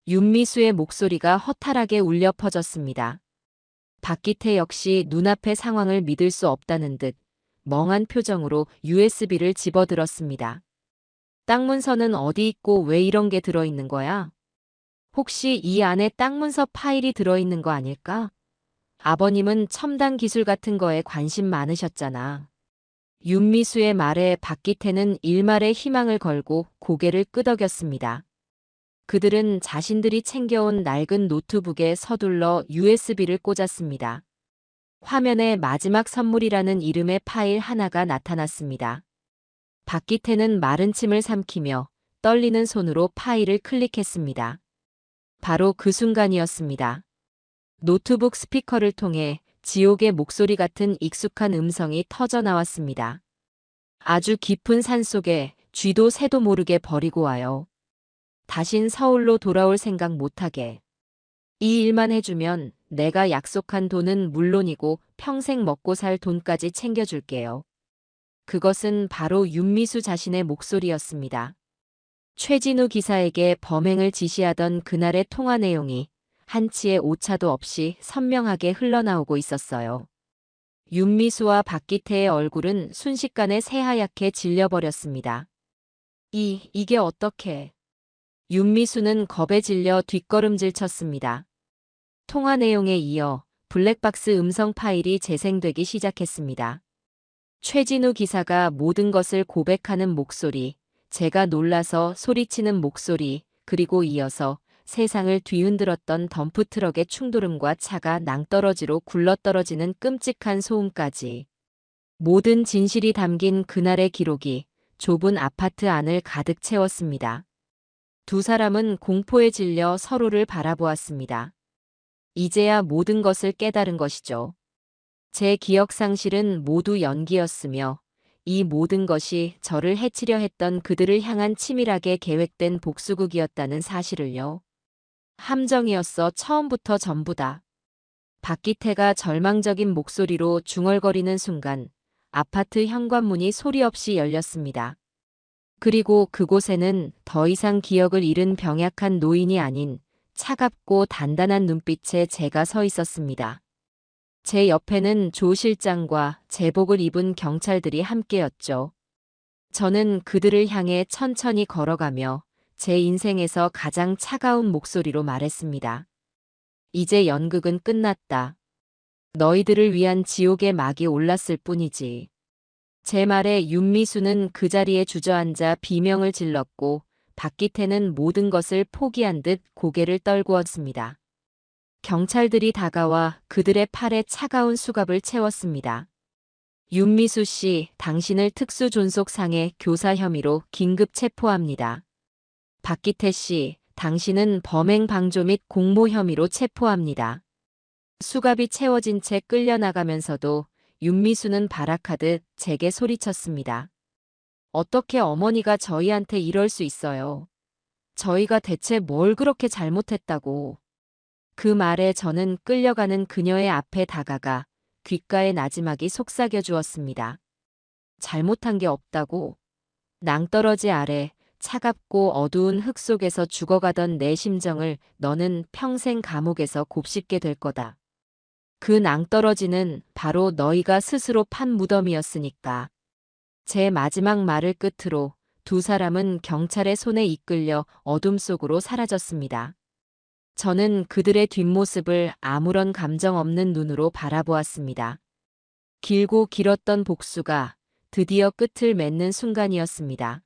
윤미수의 목소리가 허탈하게 울려 퍼졌습니다. 박기태 역시 눈앞의 상황을 믿을 수 없다는 듯 멍한 표정으로 USB를 집어들었습니다. 땅 문서는 어디 있고 왜 이런 게 들어있는 거야? 혹시 이 안에 땅 문서 파일이 들어있는 거 아닐까? 아버님은 첨단 기술 같은 거에 관심 많으셨잖아. 윤미수의 말에 박기태는 일말의 희망을 걸고 고개를 끄덕였습니다. 그들은 자신들이 챙겨온 낡은 노트북에 서둘러 USB를 꽂았습니다. 화면에 마지막 선물이라는 이름의 파일 하나가 나타났습니다. 박기태는 마른 침을 삼키며 떨리는 손으로 파일을 클릭했습니다. 바로 그 순간이었습니다. 노트북 스피커를 통해 지옥의 목소리 같은 익숙한 음성이 터져 나왔습니다. 아주 깊은 산속에 쥐도 새도 모르게 버리고 와요. 다신 서울로 돌아올 생각 못하게. 이 일만 해주면 내가 약속한 돈은 물론이고 평생 먹고 살 돈까지 챙겨줄게요. 그것은 바로 윤미수 자신의 목소리였습니다. 최진우 기사에게 범행을 지시하던 그날의 통화 내용이 한치의 오차도 없이 선명하게 흘러나오고 있었어요. 윤미수와 박기태의 얼굴은 순식간에 새하얗게 질려버렸습니다. 이게 어떻게? 윤미수는 겁에 질려 뒷걸음질 쳤습니다. 통화 내용에 이어 블랙박스 음성 파일이 재생되기 시작했습니다. 최진우 기사가 모든 것을 고백하는 목소리, 제가 놀라서 소리치는 목소리, 그리고 이어서 세상을 뒤흔들었던 덤프트럭의 충돌음과 차가 낭떠러지로 굴러떨어지는 끔찍한 소음까지. 모든 진실이 담긴 그날의 기록이 좁은 아파트 안을 가득 채웠습니다. 두 사람은 공포에 질려 서로를 바라보았습니다. 이제야 모든 것을 깨달은 것이죠. 제 기억 상실은 모두 연기였으며 이 모든 것이 저를 해치려 했던 그들을 향한 치밀하게 계획된 복수극이었다는 사실을요. 함정이었어 처음부터 전부다. 박기태가 절망적인 목소리로 중얼거리는 순간 아파트 현관문이 소리 없이 열렸습니다. 그리고 그곳에는 더 이상 기억을 잃은 병약한 노인이 아닌 차갑고 단단한 눈빛에 제가 서 있었습니다. 제 옆에는 조 실장과 제복을 입은 경찰들이 함께였죠. 저는 그들을 향해 천천히 걸어가며 제 인생에서 가장 차가운 목소리로 말했습니다. 이제 연극은 끝났다. 너희들을 위한 지옥의 막이 올랐을 뿐이지. 제 말에 윤미수는 그 자리에 주저앉아 비명을 질렀고 박기태는 모든 것을 포기한 듯 고개를 떨구었습니다. 경찰들이 다가와 그들의 팔에 차가운 수갑을 채웠습니다. 윤미수 씨, 당신을 특수존속상해 교사 혐의로 긴급 체포합니다. 박기태 씨, 당신은 범행 방조 및 공모 혐의로 체포합니다. 수갑이 채워진 채 끌려나가면서도 윤미수는 발악하듯 제게 소리쳤습니다. 어떻게 어머니가 저희한테 이럴 수 있어요? 저희가 대체 뭘 그렇게 잘못했다고. 그 말에 저는 끌려가는 그녀의 앞에 다가가 귓가에 나지막이 속삭여 주었습니다. 잘못한 게 없다고. 낭떠러지 아래 차갑고 어두운 흙 속에서 죽어가던 내 심정을 너는 평생 감옥에서 곱씹게 될 거다. 그 낭떠러지는 바로 너희가 스스로 판 무덤이었으니까. 제 마지막 말을 끝으로 두 사람은 경찰의 손에 이끌려 어둠 속으로 사라졌습니다. 저는 그들의 뒷모습을 아무런 감정 없는 눈으로 바라보았습니다. 길고 길었던 복수가 드디어 끝을 맺는 순간이었습니다.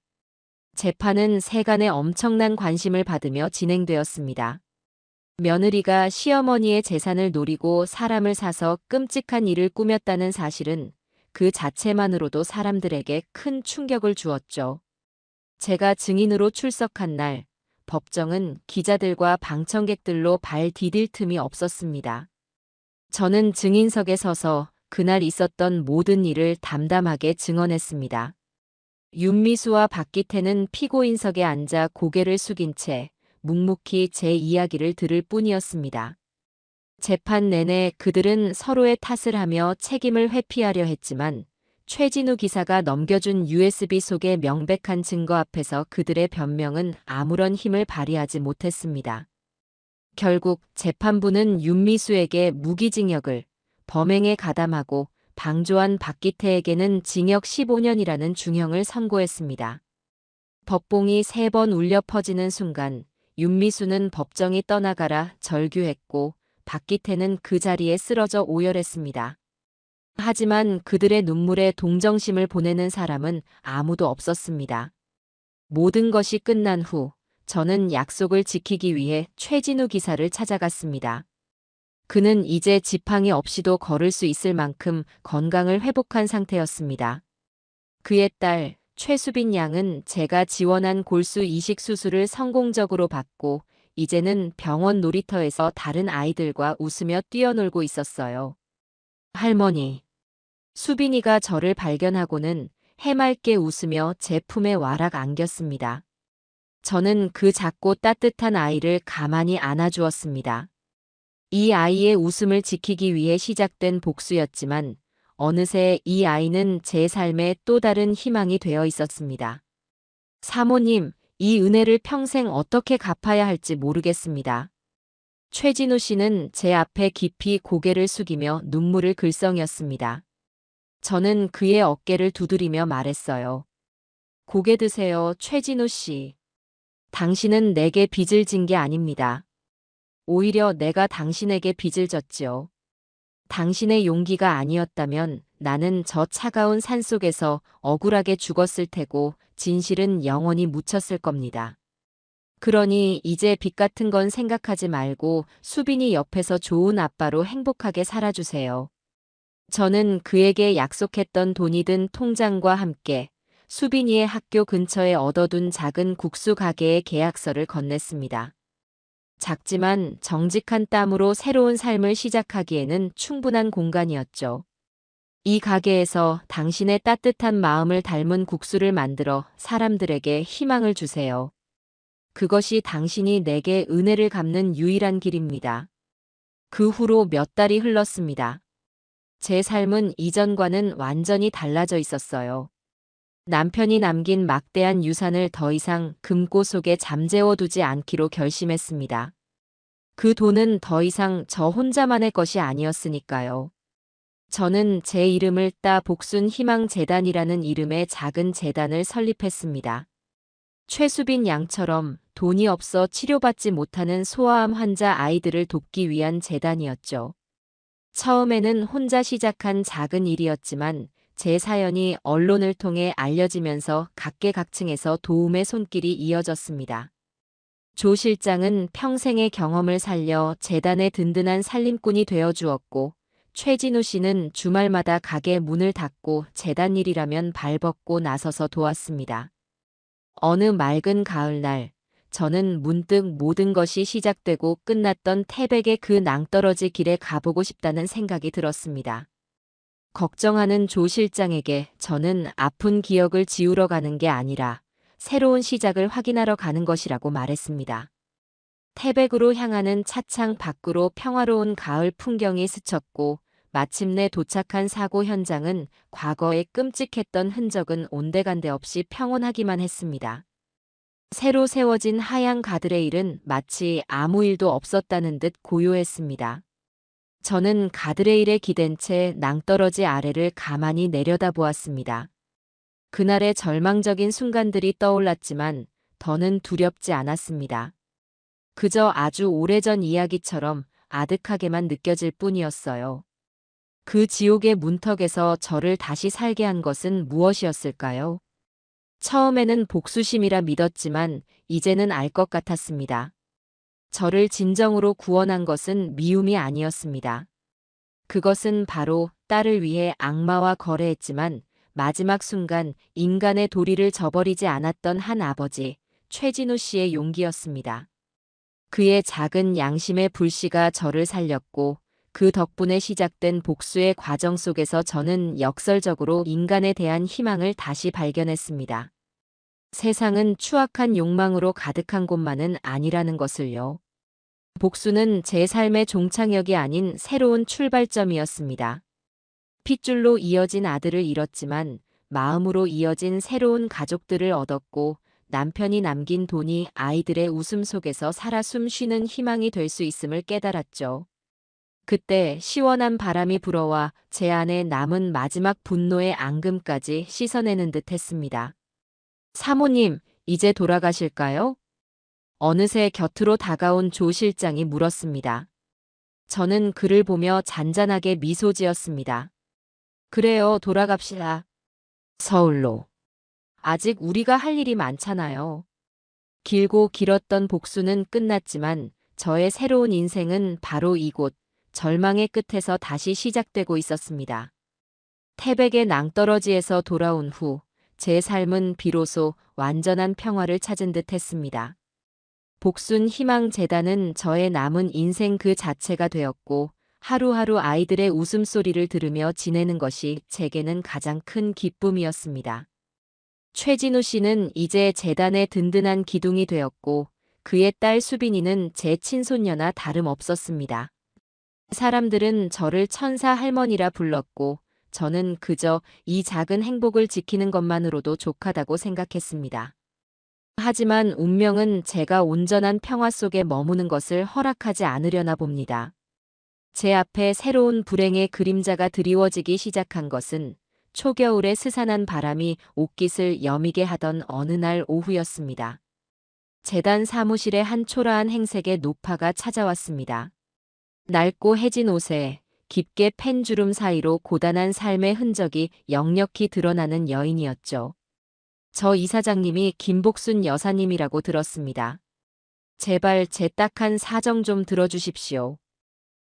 재판은 세간의 엄청난 관심을 받으며 진행되었습니다. 며느리가 시어머니의 재산을 노리고 사람을 사서 끔찍한 일을 꾸몄다는 사실은 그 자체만으로도 사람들에게 큰 충격을 주었죠. 제가 증인으로 출석한 날, 법정은 기자들과 방청객들로 발 디딜 틈이 없었습니다. 저는 증인석에 서서 그날 있었던 모든 일을 담담하게 증언했습니다. 윤미수와 박기태는 피고인석에 앉아 고개를 숙인 채 묵묵히 제 이야기를 들을 뿐이었습니다. 재판 내내 그들은 서로의 탓을 하며 책임을 회피하려 했지만 최진우 기사가 넘겨준 USB 속의 명백한 증거 앞에서 그들의 변명은 아무런 힘을 발휘하지 못했습니다. 결국 재판부는 윤미수에게 무기징역을, 범행에 가담하고 방조한 박기태에게는 징역 15년이라는 중형을 선고했습니다. 법봉이 3번 울려 퍼지는 순간 윤미수는 법정이 떠나가라 절규했고 박기태는 그 자리에 쓰러져 오열했습니다. 하지만 그들의 눈물에 동정심을 보내는 사람은 아무도 없었습니다. 모든 것이 끝난 후 저는 약속을 지키기 위해 최진우 기사를 찾아갔습니다. 그는 이제 지팡이 없이도 걸을 수 있을 만큼 건강을 회복한 상태였습니다. 그의 딸 최수빈 양은 제가 지원한 골수 이식 수술을 성공적으로 받고 이제는 병원 놀이터에서 다른 아이들과 웃으며 뛰어놀고 있었어요. 할머니. 수빈이가 저를 발견하고는 해맑게 웃으며 제 품에 와락 안겼습니다. 저는 그 작고 따뜻한 아이를 가만히 안아주었습니다. 이 아이의 웃음을 지키기 위해 시작된 복수였지만 어느새 이 아이는 제 삶의 또 다른 희망이 되어 있었습니다. 사모님, 이 은혜를 평생 어떻게 갚아야 할지 모르겠습니다. 최진우 씨는 제 앞에 깊이 고개를 숙이며 눈물을 글썽였습니다. 저는 그의 어깨를 두드리며 말했어요. 고개 드세요, 최진우 씨. 당신은 내게 빚을 진 게 아닙니다. 오히려 내가 당신에게 빚을 졌지요. 당신의 용기가 아니었다면 나는 저 차가운 산속에서 억울하게 죽었을 테고 진실은 영원히 묻혔을 겁니다. 그러니 이제 빚 같은 건 생각하지 말고 수빈이 옆에서 좋은 아빠로 행복하게 살아주세요. 저는 그에게 약속했던 돈이 든 통장과 함께 수빈이의 학교 근처에 얻어둔 작은 국수 가게의 계약서를 건넸습니다. 작지만 정직한 땀으로 새로운 삶을 시작하기에는 충분한 공간이었죠. 이 가게에서 당신의 따뜻한 마음을 닮은 국수를 만들어 사람들에게 희망을 주세요. 그것이 당신이 내게 은혜를 갚는 유일한 길입니다. 그 후로 몇 달이 흘렀습니다. 제 삶은 이전과는 완전히 달라져 있었어요. 남편이 남긴 막대한 유산을 더 이상 금고 속에 잠재워 두지 않기로 결심했습니다. 그 돈은 더 이상 저 혼자만의 것이 아니었으니까요. 저는 제 이름을 따 복순희망재단이라는 이름의 작은 재단을 설립했습니다. 최수빈 양처럼 돈이 없어 치료받지 못하는 소아암 환자 아이들을 돕기 위한 재단이었죠. 처음에는 혼자 시작한 작은 일이었지만 제 사연이 언론을 통해 알려지면서 각계각층에서 도움의 손길이 이어졌습니다. 조 실장은 평생의 경험을 살려 재단의 든든한 살림꾼이 되어 주었고, 최진우 씨는 주말마다 가게 문을 닫고 재단 일이라면 발벗고 나서서 도왔습니다. 어느 맑은 가을날, 저는 문득 모든 것이 시작되고 끝났던 태백의 그 낭떠러지 길에 가보고 싶다는 생각이 들었습니다. 걱정하는 조 실장에게 저는 아픈 기억을 지우러 가는 게 아니라 새로운 시작을 확인하러 가는 것이라고 말했습니다. 태백으로 향하는 차창 밖으로 평화로운 가을 풍경이 스쳤고 마침내 도착한 사고 현장은 과거에 끔찍했던 흔적은 온데간데 없이 평온하기만 했습니다. 새로 세워진 하얀 가드레일은 마치 아무 일도 없었다는 듯 고요했습니다. 저는 가드레일에 기댄 채 낭떠러지 아래를 가만히 내려다보았습니다. 그날의 절망적인 순간들이 떠올랐지만 더는 두렵지 않았습니다. 그저 아주 오래전 이야기처럼 아득하게만 느껴질 뿐이었어요. 그 지옥의 문턱에서 저를 다시 살게 한 것은 무엇이었을까요? 처음에는 복수심이라 믿었지만 이제는 알 것 같았습니다. 저를 진정으로 구원한 것은 미움이 아니었습니다. 그것은 바로 딸을 위해 악마와 거래했지만 마지막 순간 인간의 도리를 저버리지 않았던 한 아버지, 최진우 씨의 용기였습니다. 그의 작은 양심의 불씨가 저를 살렸고 그 덕분에 시작된 복수의 과정 속에서 저는 역설적으로 인간에 대한 희망을 다시 발견했습니다. 세상은 추악한 욕망으로 가득한 곳만은 아니라는 것을요. 복수는 제 삶의 종착역이 아닌 새로운 출발점이었습니다. 핏줄로 이어진 아들을 잃었지만 마음으로 이어진 새로운 가족들을 얻었고 남편이 남긴 돈이 아이들의 웃음 속에서 살아 숨쉬는 희망이 될 수 있음을 깨달았죠. 그때 시원한 바람이 불어와 제 안에 남은 마지막 분노의 앙금까지 씻어내는 듯 했습니다. 사모님, 이제 돌아가실까요? 어느새 곁으로 다가온 조 실장이 물었습니다. 저는 그를 보며 잔잔하게 미소 지었습니다. 그래요, 돌아갑시다. 서울로. 아직 우리가 할 일이 많잖아요. 길고 길었던 복수는 끝났지만 저의 새로운 인생은 바로 이곳, 절망의 끝에서 다시 시작되고 있었습니다. 태백의 낭떠러지에서 돌아온 후 제 삶은 비로소 완전한 평화를 찾은 듯 했습니다. 복순희망재단은 저의 남은 인생 그 자체가 되었고 하루하루 아이들의 웃음소리를 들으며 지내는 것이 제게는 가장 큰 기쁨이었습니다. 최진우 씨는 이제 재단의 든든한 기둥이 되었고 그의 딸 수빈이는 제 친손녀나 다름없었습니다. 사람들은 저를 천사 할머니라 불렀고, 저는 그저 이 작은 행복을 지키는 것만으로도 족하다고 생각했습니다. 하지만 운명은 제가 온전한 평화 속에 머무는 것을 허락하지 않으려나 봅니다. 제 앞에 새로운 불행의 그림자가 드리워지기 시작한 것은 초겨울의 스산한 바람이 옷깃을 여미게 하던 어느 날 오후였습니다. 재단 사무실에 한 초라한 행색의 노파가 찾아왔습니다. 낡고 해진 옷에 깊게 팬 주름 사이로 고단한 삶의 흔적이 역력히 드러나는 여인이었죠. 저 이사장님이 김복순 여사님이라고 들었습니다. 제발 제 딱한 사정 좀 들어주십시오.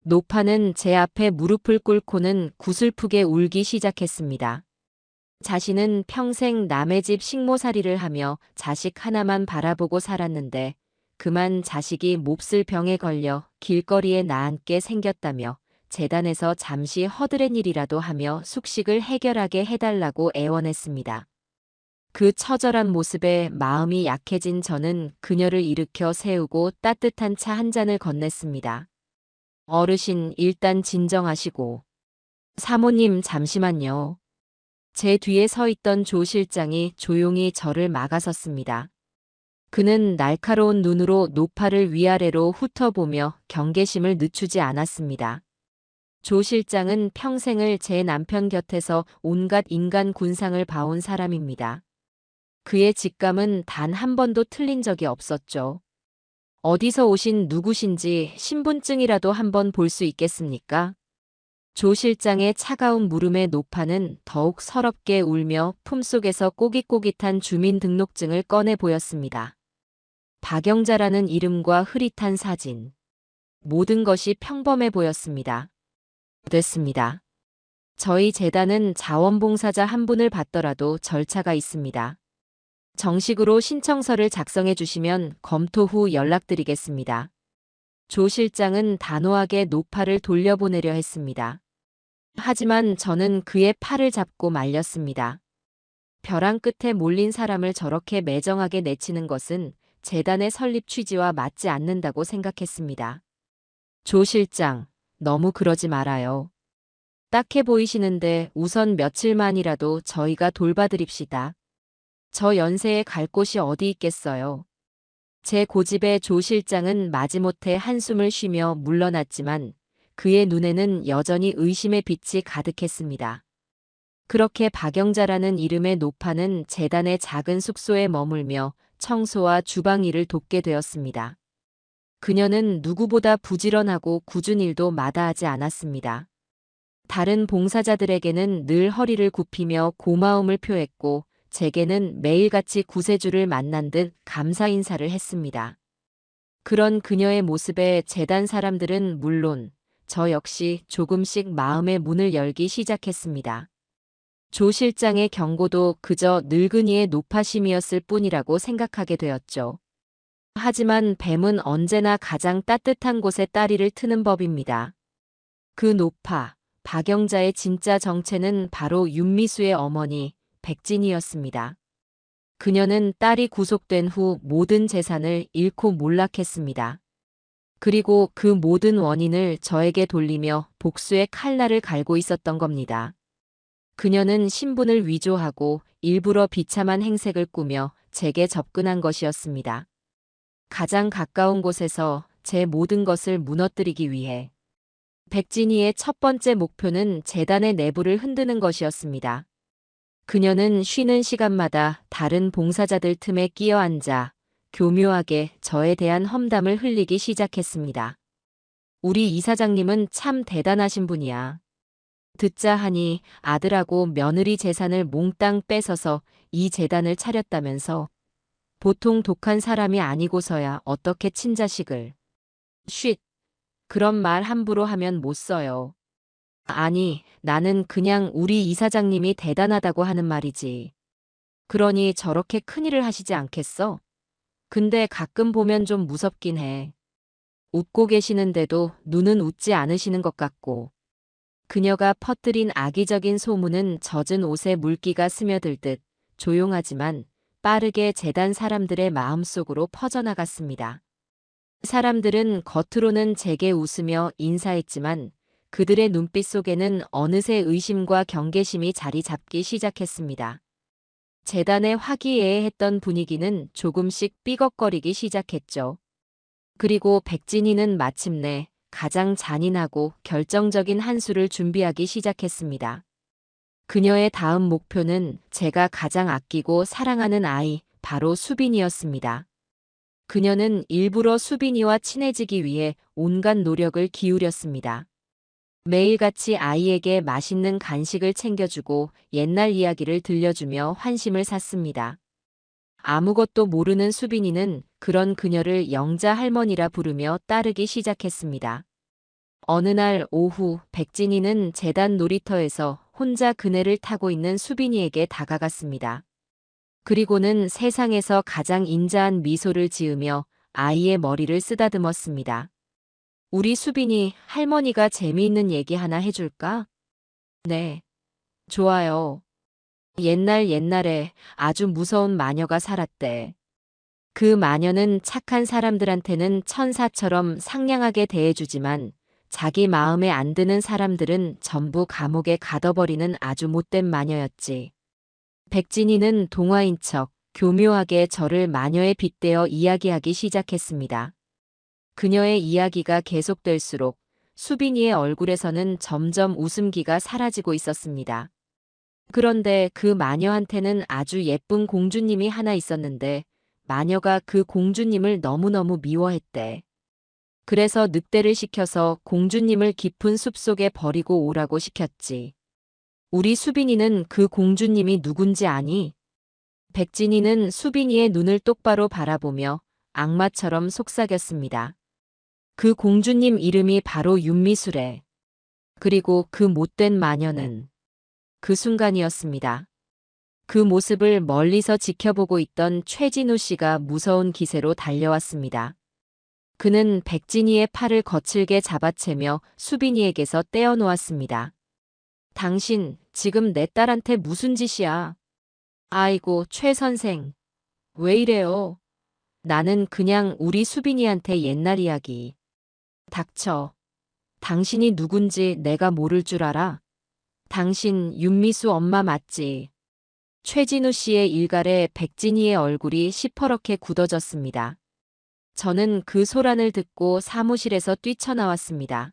노파는 제 앞에 무릎을 꿇고는 구슬프게 울기 시작했습니다. 자신은 평생 남의 집 식모살이를 하며 자식 하나만 바라보고 살았는데 그만 자식이 몹쓸 병에 걸려 길거리에 나앉게 생겼다며 재단에서 잠시 허드렛 일이라도 하며 숙식을 해결하게 해달라고 애원했습니다. 그 처절한 모습에 마음이 약해진 저는 그녀를 일으켜 세우고 따뜻한 차 한 잔을 건넸습니다. 어르신, 일단 진정하시고. 사모님, 잠시만요. 제 뒤에 서 있던 조 실장이 조용히 저를 막아섰습니다. 그는 날카로운 눈으로 노파를 위아래로 훑어보며 경계심을 늦추지 않았습니다. 조 실장은 평생을 제 남편 곁에서 온갖 인간 군상을 봐온 사람입니다. 그의 직감은 단 한 번도 틀린 적이 없었죠. 어디서 오신 누구신지 신분증이라도 한번 볼 수 있겠습니까? 조 실장의 차가운 물음에 노파는 더욱 서럽게 울며 품속에서 꼬깃꼬깃한 주민등록증을 꺼내 보였습니다. 박영자라는 이름과 흐릿한 사진. 모든 것이 평범해 보였습니다. 됐습니다. 저희 재단은 자원봉사자 한 분을 받더라도 절차가 있습니다. 정식으로 신청서를 작성해 주시면 검토 후 연락드리겠습니다. 조 실장은 단호하게 노파를 돌려보내려 했습니다. 하지만 저는 그의 팔을 잡고 말렸습니다. 벼랑 끝에 몰린 사람을 저렇게 매정하게 내치는 것은 재단의 설립 취지와 맞지 않는다고 생각했습니다. 조 실장, 너무 그러지 말아요. 딱해 보이시는데 우선 며칠만이라도 저희가 돌봐드립시다. 저 연세에 갈 곳이 어디 있겠어요. 제 고집에 조 실장은 마지못해 한숨을 쉬며 물러났지만 그의 눈에는 여전히 의심의 빛이 가득했습니다. 그렇게 박영자라는 이름의 노파는 재단의 작은 숙소에 머물며 청소와 주방 일을 돕게 되었습니다. 그녀는 누구보다 부지런하고 굳은 일도 마다하지 않았습니다. 다른 봉사자들에게는 늘 허리를 굽히며 고마움을 표했고 제게는 매일같이 구세주를 만난 듯 감사 인사를 했습니다. 그런 그녀의 모습에 재단 사람들은 물론 저 역시 조금씩 마음의 문을 열기 시작했습니다. 조 실장의 경고도 그저 늙은이의 노파심이었을 뿐이라고 생각하게 되었죠. 하지만 뱀은 언제나 가장 따뜻한 곳에 따리를 트는 법입니다. 그 노파, 박영자의 진짜 정체는 바로 윤미수의 어머니, 백진이었습니다. 그녀는 딸이 구속된 후 모든 재산을 잃고 몰락했습니다. 그리고 그 모든 원인을 저에게 돌리며 복수의 칼날을 갈고 있었던 겁니다. 그녀는 신분을 위조하고 일부러 비참한 행색을 꾸며 제게 접근한 것이었습니다. 가장 가까운 곳에서 제 모든 것을 무너뜨리기 위해. 백진이의 첫 번째 목표는 재단의 내부를 흔드는 것이었습니다. 그녀는 쉬는 시간마다 다른 봉사자들 틈에 끼어 앉아 교묘하게 저에 대한 험담을 흘리기 시작했습니다. 우리 이사장님은 참 대단하신 분이야. 듣자 하니 아들하고 며느리 재산을 몽땅 뺏어서 이 재단을 차렸다면서 보통 독한 사람이 아니고서야 어떻게 친자식을. 쉿. 그런 말 함부로 하면 못 써요. 아니, 나는 그냥 우리 이사장님이 대단하다고 하는 말이지. 그러니 저렇게 큰일을 하시지 않겠어? 근데 가끔 보면 좀 무섭긴 해. 웃고 계시는데도 눈은 웃지 않으시는 것 같고. 그녀가 퍼뜨린 악의적인 소문은 젖은 옷에 물기가 스며들듯 조용하지만 빠르게 재단 사람들의 마음속으로 퍼져나갔습니다. 사람들은 겉으로는 제게 웃으며 인사했지만 그들의 눈빛 속에는 어느새 의심과 경계심이 자리 잡기 시작했습니다. 재단의 화기애애했던 분위기는 조금씩 삐걱거리기 시작했죠. 그리고 백진이는 마침내 가장 잔인하고 결정적인 한 수를 준비하기 시작했습니다. 그녀의 다음 목표는 제가 가장 아끼고 사랑하는 아이, 바로 수빈이었습니다. 그녀는 일부러 수빈이와 친해지기 위해 온갖 노력을 기울였습니다. 매일같이 아이에게 맛있는 간식을 챙겨주고 옛날 이야기를 들려주며 환심을 샀습니다. 아무것도 모르는 수빈이는 그런 그녀를 영자 할머니라 부르며 따르기 시작했습니다. 어느 날 오후 백진이는 재단 놀이터에서 혼자 그네를 타고 있는 수빈이에게 다가갔습니다. 그리고는 세상에서 가장 인자한 미소를 지으며 아이의 머리를 쓰다듬었습니다. 우리 수빈이 할머니가 재미있는 얘기 하나 해줄까? 네, 좋아요. 옛날에 아주 무서운 마녀가 살았대. 그 마녀는 착한 사람들한테는 천사처럼 상냥하게 대해주지만 자기 마음에 안 드는 사람들은 전부 감옥에 가둬버리는 아주 못된 마녀였지. 백진이는 동화인 척 교묘하게 저를 마녀에 빗대어 이야기하기 시작했습니다. 그녀의 이야기가 계속될수록 수빈이의 얼굴에서는 점점 웃음기가 사라지고 있었습니다. 그런데 그 마녀한테는 아주 예쁜 공주님이 하나 있었는데 마녀가 그 공주님을 너무너무 미워했대. 그래서 늑대를 시켜서 공주님을 깊은 숲속에 버리고 오라고 시켰지. 우리 수빈이는 그 공주님이 누군지 아니? 백진이는 수빈이의 눈을 똑바로 바라보며 악마처럼 속삭였습니다. 그 공주님 이름이 바로 윤미술에. 그리고 그 못된 마녀는 그 순간이었습니다. 그 모습을 멀리서 지켜보고 있던 최진우 씨가 무서운 기세로 달려왔습니다. 그는 백진이의 팔을 거칠게 잡아채며 수빈이에게서 떼어놓았습니다. 당신, 지금 내 딸한테 무슨 짓이야? 아이고, 최 선생. 왜 이래요? 나는 그냥 우리 수빈이한테 옛날 이야기. 닥쳐. 당신이 누군지 내가 모를 줄 알아? 당신 윤미수 엄마 맞지? 최진우 씨의 일갈에 백진이의 얼굴이 시퍼렇게 굳어졌습니다. 저는 그 소란을 듣고 사무실에서 뛰쳐나왔습니다.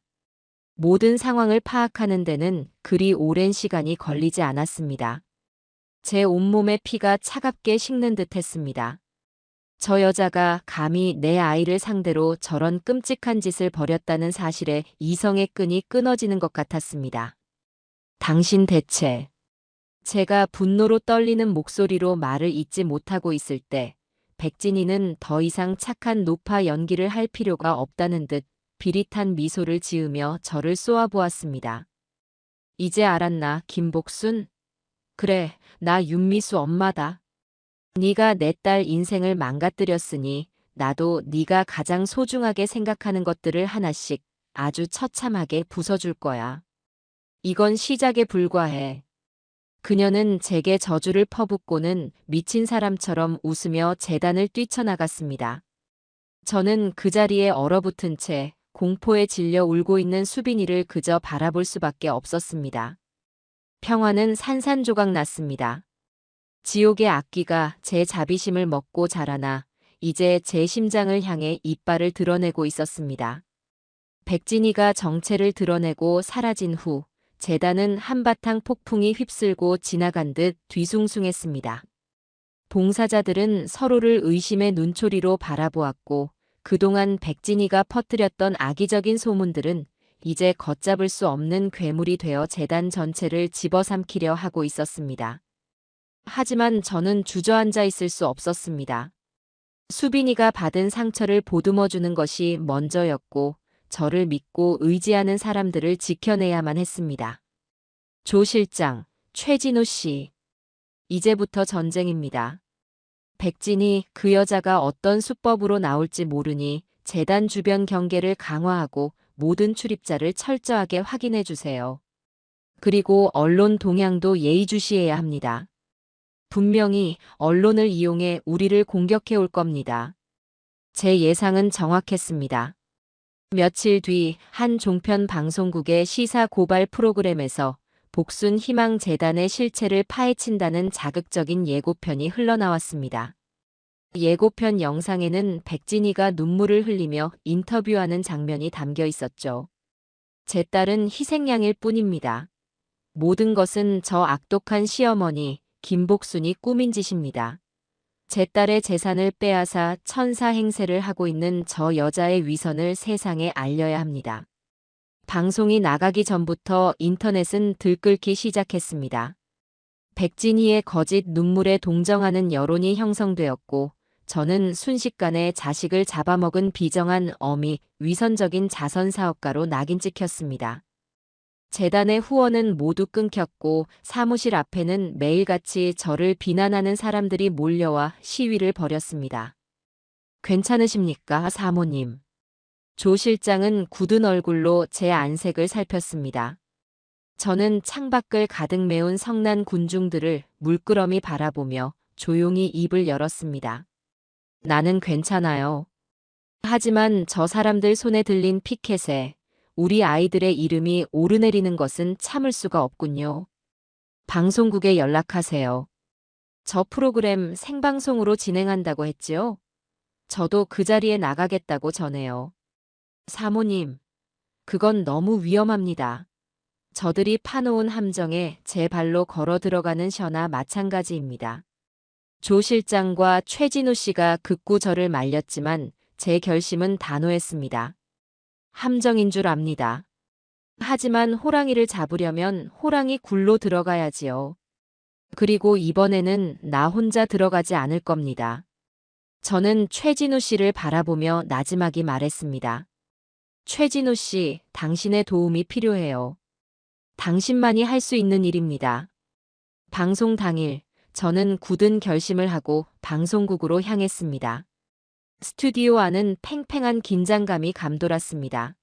모든 상황을 파악하는 데는 그리 오랜 시간이 걸리지 않았습니다. 제 온몸의 피가 차갑게 식는 듯 했습니다. 저 여자가 감히 내 아이를 상대로 저런 끔찍한 짓을 벌였다는 사실에 이성의 끈이 끊어지는 것 같았습니다. 당신 대체. 제가 분노로 떨리는 목소리로 말을 잇지 못하고 있을 때 백진이는 더 이상 착한 노파 연기를 할 필요가 없다는 듯 비릿한 미소를 지으며 저를 쏘아보았습니다. 이제 알았나, 김복순? 그래, 나 윤미수 엄마다. 네가 내 딸 인생을 망가뜨렸으니 나도 네가 가장 소중하게 생각하는 것들을 하나씩 아주 처참하게 부숴줄 거야. 이건 시작에 불과해. 그녀는 제게 저주를 퍼붓고는 미친 사람처럼 웃으며 재단을 뛰쳐나갔습니다. 저는 그 자리에 얼어붙은 채 공포에 질려 울고 있는 수빈이를 그저 바라볼 수밖에 없었습니다. 평화는 산산조각 났습니다. 지옥의 악귀가 제 자비심을 먹고 자라나 이제 제 심장을 향해 이빨을 드러내고 있었습니다. 백진이가 정체를 드러내고 사라진 후 재단은 한바탕 폭풍이 휩쓸고 지나간 듯 뒤숭숭했습니다. 봉사자들은 서로를 의심의 눈초리로 바라보았고 그동안 백진이가 퍼뜨렸던 악의적인 소문들은 이제 걷잡을 수 없는 괴물이 되어 재단 전체를 집어삼키려 하고 있었습니다. 하지만 저는 주저앉아 있을 수 없었습니다. 수빈이가 받은 상처를 보듬어주는 것이 먼저였고 저를 믿고 의지하는 사람들을 지켜내야만 했습니다. 조 실장, 최진우 씨. 이제부터 전쟁입니다. 백진이 그 여자가 어떤 수법으로 나올지 모르니 재단 주변 경계를 강화하고 모든 출입자를 철저하게 확인해 주세요. 그리고 언론 동향도 예의주시해야 합니다. 분명히 언론을 이용해 우리를 공격해 올 겁니다. 제 예상은 정확했습니다. 며칠 뒤 한 종편 방송국의 시사 고발 프로그램에서 복순 희망재단의 실체를 파헤친다는 자극적인 예고편이 흘러나왔습니다. 예고편 영상에는 백진이가 눈물을 흘리며 인터뷰하는 장면이 담겨 있었죠. 제 딸은 희생양일 뿐입니다. 모든 것은 저 악독한 시어머니 김복순이 꾸민 짓입니다. 제 딸의 재산을 빼앗아 천사 행세를 하고 있는 저 여자의 위선을 세상에 알려야 합니다. 방송이 나가기 전부터 인터넷은 들끓기 시작했습니다. 백진희의 거짓 눈물에 동정하는 여론이 형성되었고, 저는 순식간에 자식을 잡아먹은 비정한 어미, 위선적인 자선사업가로 낙인 찍혔습니다. 재단의 후원은 모두 끊겼고 사무실 앞에는 매일같이 저를 비난하는 사람들이 몰려와 시위를 벌였습니다. 괜찮으십니까, 사모님? 조 실장은 굳은 얼굴로 제 안색을 살폈습니다. 저는 창밖을 가득 메운 성난 군중들을 물끄러미 바라보며 조용히 입을 열었습니다. 나는 괜찮아요. 하지만 저 사람들 손에 들린 피켓에 우리 아이들의 이름이 오르내리는 것은 참을 수가 없군요. 방송국에 연락하세요. 저 프로그램 생방송으로 진행한다고 했지요? 저도 그 자리에 나가겠다고 전해요. 사모님, 그건 너무 위험합니다. 저들이 파놓은 함정에 제 발로 걸어 들어가는 셔나 마찬가지입니다. 조 실장과 최진우 씨가 극구 저를 말렸지만 제 결심은 단호했습니다. 함정인 줄 압니다. 하지만 호랑이를 잡으려면 호랑이 굴로 들어가야지요. 그리고 이번에는 나 혼자 들어가지 않을 겁니다. 저는 최진우 씨를 바라보며 나지막이 말했습니다. 최진우 씨, 당신의 도움이 필요해요. 당신만이 할 수 있는 일입니다. 방송 당일, 저는 굳은 결심을 하고 방송국으로 향했습니다. 스튜디오 안은 팽팽한 긴장감이 감돌았습니다.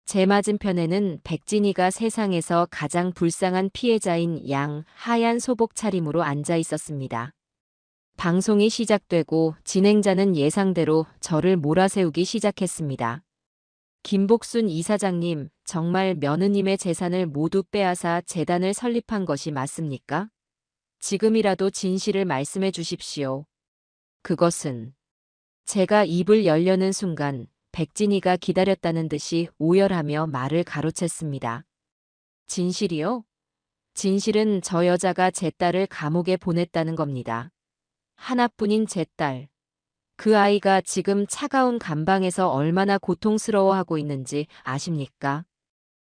제 맞은편에는 백진이가 세상에서 가장 불쌍한 피해자인 양 하얀 소복 차림으로 앉아 있었습니다. 방송이 시작되고 진행자는 예상대로 저를 몰아세우기 시작했습니다. 김복순 이사장님, 정말 며느님의 재산을 모두 빼앗아 재단을 설립한 것이 맞습니까? 지금이라도 진실을 말씀해 주십시오. 그것은 제가 입을 열려는 순간 백진이가 기다렸다는 듯이 오열하며 말을 가로챘습니다. 진실이요? 진실은 저 여자가 제 딸을 감옥에 보냈다는 겁니다. 하나뿐인 제 딸. 그 아이가 지금 차가운 감방에서 얼마나 고통스러워하고 있는지 아십니까?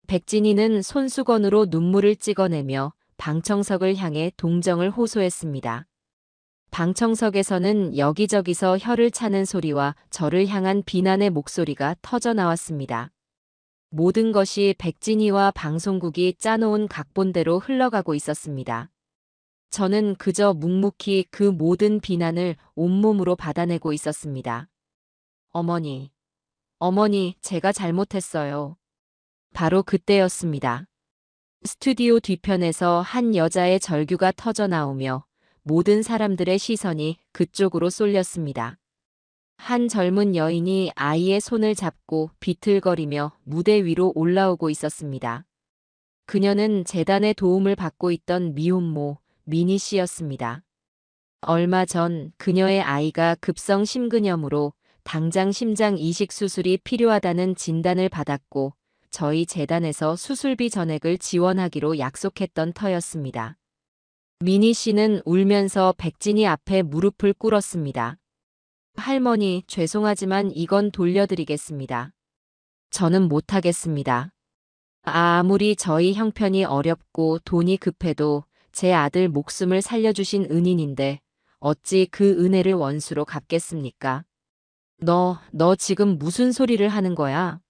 백진이는 손수건으로 눈물을 찍어내며 방청석을 향해 동정을 호소했습니다. 방청석에서는 여기저기서 혀를 차는 소리와 저를 향한 비난의 목소리가 터져 나왔습니다. 모든 것이 백진이와 방송국이 짜놓은 각본대로 흘러가고 있었습니다. 저는 그저 묵묵히 그 모든 비난을 온몸으로 받아내고 있었습니다. 어머니, 어머니, 제가 잘못했어요. 바로 그때였습니다. 스튜디오 뒤편에서 한 여자의 절규가 터져 나오며 모든 사람들의 시선이 그쪽으로 쏠렸습니다. 한 젊은 여인이 아이의 손을 잡고 비틀거리며 무대 위로 올라오고 있었습니다. 그녀는 재단의 도움을 받고 있던 미혼모 미니 씨였습니다. 얼마 전 그녀의 아이가 급성 심근염으로 당장 심장 이식 수술이 필요하다는 진단을 받았고 저희 재단에서 수술비 전액을 지원하기로 약속했던 터였습니다. 미니 씨는 울면서 백진이 앞에 무릎을 꿇었습니다. 할머니, 죄송하지만 이건 돌려드리겠습니다. 저는 못하겠습니다. 아무리 저희 형편이 어렵고 돈이 급해도 제 아들 목숨을 살려주신 은인인데 어찌 그 은혜를 원수로 갚겠습니까? 너 지금 무슨 소리를 하는 거야?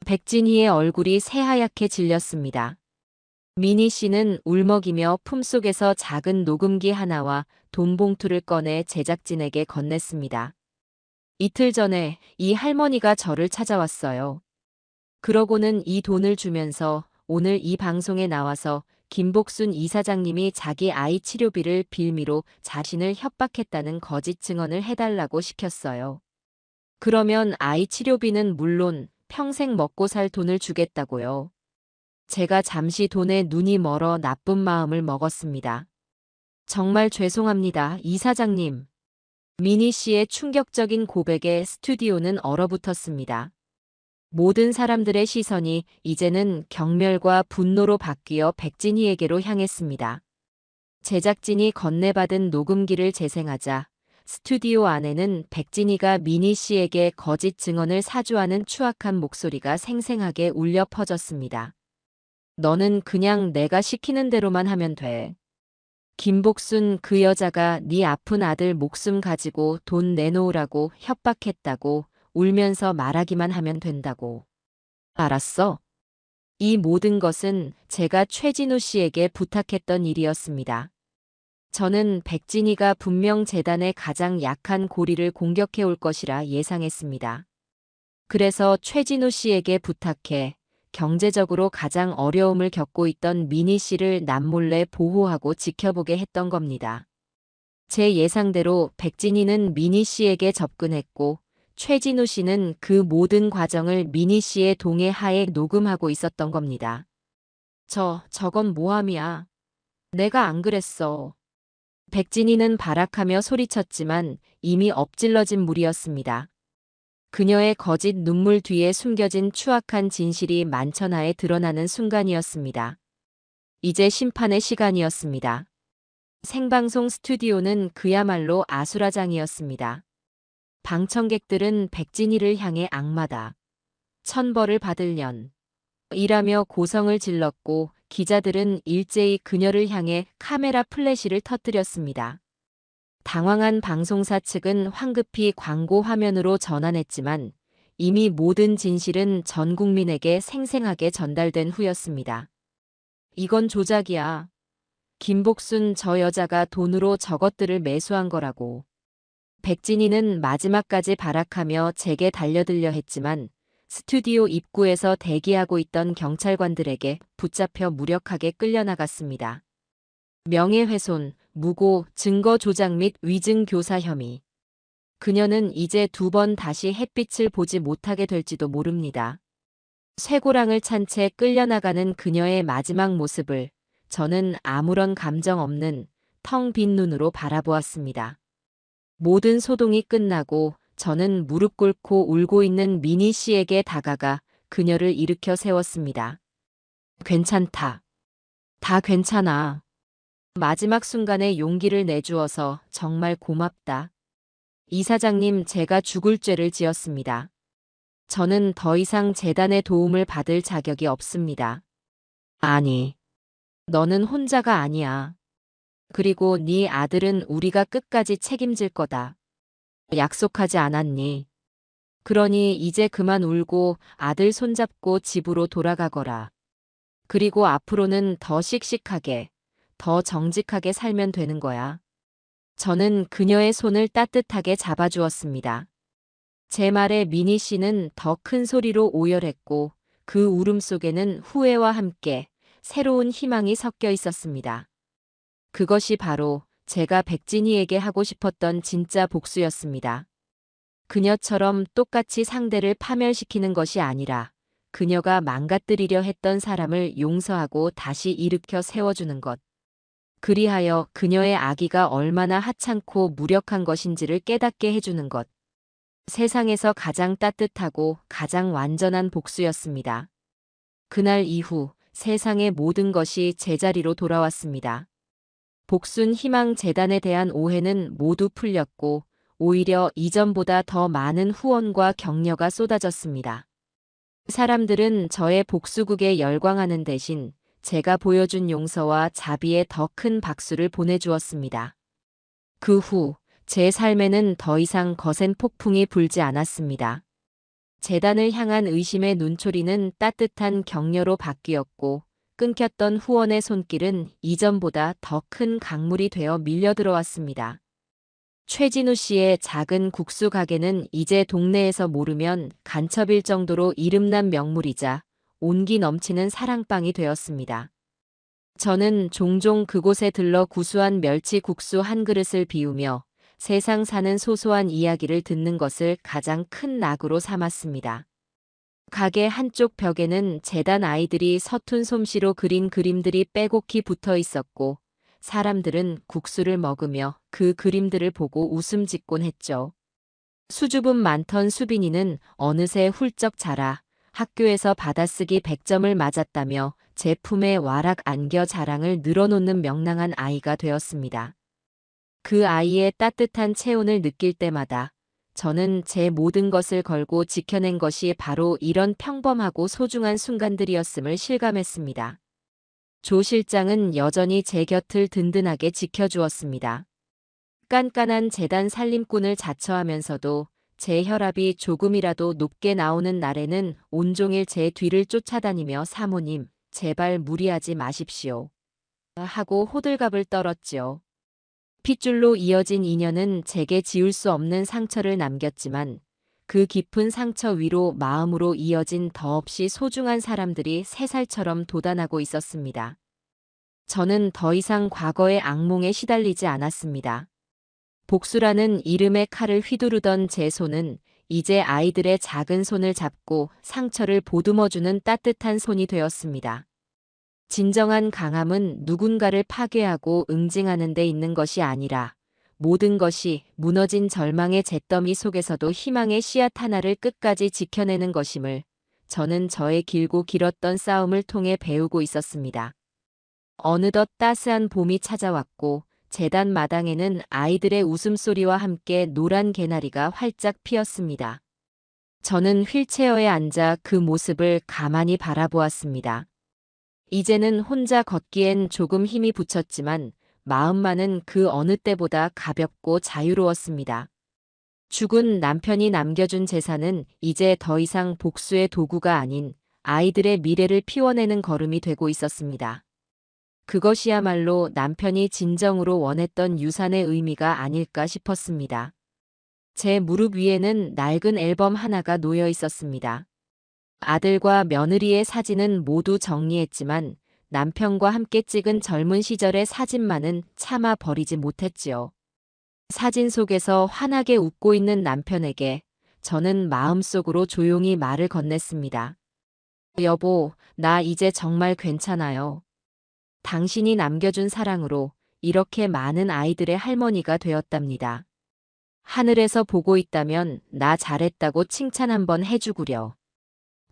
백진희의 얼굴이 새하얗게 질렸습니다. 미니 씨는 울먹이며 품속에서 작은 녹음기 하나와 돈 봉투를 꺼내 제작진에게 건넸습니다. 이틀 전에 이 할머니가 저를 찾아왔어요. 그러고는 이 돈을 주면서 오늘 이 방송에 나와서 김복순 이사장님이 자기 아이 치료비를 빌미로 자신을 협박했다는 거짓 증언을 해달라고 시켰어요. 그러면 아이 치료비는 물론 평생 먹고 살 돈을 주겠다고요. 제가 잠시 돈에 눈이 멀어 나쁜 마음을 먹었습니다. 정말 죄송합니다, 이사장님. 미니 씨의 충격적인 고백에 스튜디오는 얼어붙었습니다. 모든 사람들의 시선이 이제는 경멸과 분노로 바뀌어 백진희에게로 향했습니다. 제작진이 건네받은 녹음기를 재생하자 스튜디오 안에는 백진희가 미니 씨에게 거짓 증언을 사주하는 추악한 목소리가 생생하게 울려 퍼졌습니다. 너는 그냥 내가 시키는 대로만 하면 돼. 김복순 그 여자가 네 아픈 아들 목숨 가지고 돈 내놓으라고 협박했다고 울면서 말하기만 하면 된다고. 알았어? 이 모든 것은 제가 최진우 씨에게 부탁했던 일이었습니다. 저는 백진희가 분명 재단의 가장 약한 고리를 공격해 올 것이라 예상했습니다. 그래서 최진우 씨에게 부탁해 경제적으로 가장 어려움을 겪고 있던 미니 씨를 남몰래 보호하고 지켜보게 했던 겁니다. 제 예상대로 백진희는 미니 씨에게 접근했고 최진우 씨는 그 모든 과정을 미니 씨의 동의 하에 녹음하고 있었던 겁니다. 저건 모함이야. 내가 안 그랬어. 백진희는 발악하며 소리쳤지만 이미 엎질러진 물이었습니다. 그녀의 거짓 눈물 뒤에 숨겨진 추악한 진실이 만천하에 드러나는 순간이었습니다. 이제 심판의 시간이었습니다. 생방송 스튜디오는 그야말로 아수라장이었습니다. 방청객들은 백진희를 향해 악마다, 천벌을 받을 년 이라며 고성을 질렀고 기자들은 일제히 그녀를 향해 카메라 플래시를 터뜨렸습니다. 당황한 방송사 측은 황급히 광고 화면으로 전환했지만 이미 모든 진실은 전 국민에게 생생하게 전달된 후였습니다. 이건 조작이야. 김복순 저 여자가 돈으로 저것들을 매수한 거라고. 백진희는 마지막까지 발악하며 제게 달려들려 했지만 스튜디오 입구에서 대기하고 있던 경찰관들에게 붙잡혀 무력하게 끌려나갔습니다. 명예훼손, 무고, 증거 조작 및 위증 교사 혐의. 그녀는 이제 2번 다시 햇빛을 보지 못하게 될지도 모릅니다. 쇠고랑을 찬 채 끌려나가는 그녀의 마지막 모습을 저는 아무런 감정 없는 텅 빈 눈으로 바라보았습니다. 모든 소동이 끝나고 저는 무릎 꿇고 울고 있는 미니 씨에게 다가가 그녀를 일으켜 세웠습니다. 괜찮다. 다 괜찮아. 마지막 순간에 용기를 내주어서 정말 고맙다. 이사장님, 제가 죽을 죄를 지었습니다. 저는 더 이상 재단의 도움을 받을 자격이 없습니다. 아니, 너는 혼자가 아니야. 그리고 네 아들은 우리가 끝까지 책임질 거다. 약속하지 않았니? 그러니 이제 그만 울고 아들 손잡고 집으로 돌아가거라. 그리고 앞으로는 더 씩씩하게, 더 정직하게 살면 되는 거야. 저는 그녀의 손을 따뜻하게 잡아주었습니다. 제 말에 미니 씨는 더 큰 소리로 오열했고 그 울음 속에는 후회와 함께 새로운 희망이 섞여 있었습니다. 그것이 바로 제가 백진희에게 하고 싶었던 진짜 복수였습니다. 그녀처럼 똑같이 상대를 파멸시키는 것이 아니라 그녀가 망가뜨리려 했던 사람을 용서하고 다시 일으켜 세워주는 것. 그리하여 그녀의 악의가 얼마나 하찮고 무력한 것인지를 깨닫게 해주는 것. 세상에서 가장 따뜻하고 가장 완전한 복수였습니다. 그날 이후 세상의 모든 것이 제자리로 돌아왔습니다. 복순 희망 재단에 대한 오해는 모두 풀렸고 오히려 이전보다 더 많은 후원과 격려가 쏟아졌습니다. 사람들은 저의 복수극에 열광하는 대신 제가 보여준 용서와 자비에 더 큰 박수를 보내주었습니다. 그 후 제 삶에는 더 이상 거센 폭풍이 불지 않았습니다. 재단을 향한 의심의 눈초리는 따뜻한 격려로 바뀌었고 끊겼던 후원의 손길은 이전보다 더 큰 강물이 되어 밀려들어왔습니다. 최진우 씨의 작은 국수 가게는 이제 동네에서 모르면 간첩일 정도로 이름난 명물이자 온기 넘치는 사랑방이 되었습니다. 저는 종종 그곳에 들러 구수한 멸치 국수 한 그릇을 비우며 세상 사는 소소한 이야기를 듣는 것을 가장 큰 낙으로 삼았습니다. 가게 한쪽 벽에는 재단 아이들이 서툰 솜씨로 그린 그림들이 빼곡히 붙어 있었고, 사람들은 국수를 먹으며 그 그림들을 보고 웃음 짓곤 했죠. 수줍음 많던 수빈이는 어느새 훌쩍 자라 학교에서 받아쓰기 100점을 맞았다며 제 품에 와락 안겨 자랑을 늘어놓는 명랑한 아이가 되었습니다. 그 아이의 따뜻한 체온을 느낄 때마다 저는 제 모든 것을 걸고 지켜낸 것이 바로 이런 평범하고 소중한 순간들이었음을 실감했습니다. 조 실장은 여전히 제 곁을 든든하게 지켜주었습니다. 깐깐한 재단 살림꾼을 자처하면서도 제 혈압이 조금이라도 높게 나오는 날에는 온종일 제 뒤를 쫓아다니며 사모님, 제발 무리하지 마십시오. 하고 호들갑을 떨었지요. 핏줄로 이어진 인연은 제게 지울 수 없는 상처를 남겼지만 그 깊은 상처 위로 마음으로 이어진 더없이 소중한 사람들이 새살처럼 돋아나고 있었습니다. 저는 더 이상 과거의 악몽에 시달리지 않았습니다. 복수라는 이름의 칼을 휘두르던 제 손은 이제 아이들의 작은 손을 잡고 상처를 보듬어주는 따뜻한 손이 되었습니다. 진정한 강함은 누군가를 파괴하고 응징하는 데 있는 것이 아니라 모든 것이 무너진 절망의 잿더미 속에서도 희망의 씨앗 하나를 끝까지 지켜내는 것임을 저는 저의 길고 길었던 싸움을 통해 배우고 있었습니다. 어느덧 따스한 봄이 찾아왔고 재단 마당에는 아이들의 웃음소리와 함께 노란 개나리가 활짝 피었습니다. 저는 휠체어에 앉아 그 모습을 가만히 바라보았습니다. 이제는 혼자 걷기엔 조금 힘이 붙였지만 마음만은 그 어느 때보다 가볍고 자유로웠습니다. 죽은 남편이 남겨준 재산은 이제 더 이상 복수의 도구가 아닌 아이들의 미래를 피워내는 걸음이 되고 있었습니다. 그것이야말로 남편이 진정으로 원했던 유산의 의미가 아닐까 싶었습니다. 제 무릎 위에는 낡은 앨범 하나가 놓여 있었습니다. 아들과 며느리의 사진은 모두 정리했지만 남편과 함께 찍은 젊은 시절의 사진만은 차마 버리지 못했지요. 사진 속에서 환하게 웃고 있는 남편에게 저는 마음속으로 조용히 말을 건넸습니다. 여보, 나 이제 정말 괜찮아요. 당신이 남겨준 사랑으로 이렇게 많은 아이들의 할머니가 되었답니다. 하늘에서 보고 있다면 나 잘했다고 칭찬 한번 해주구려.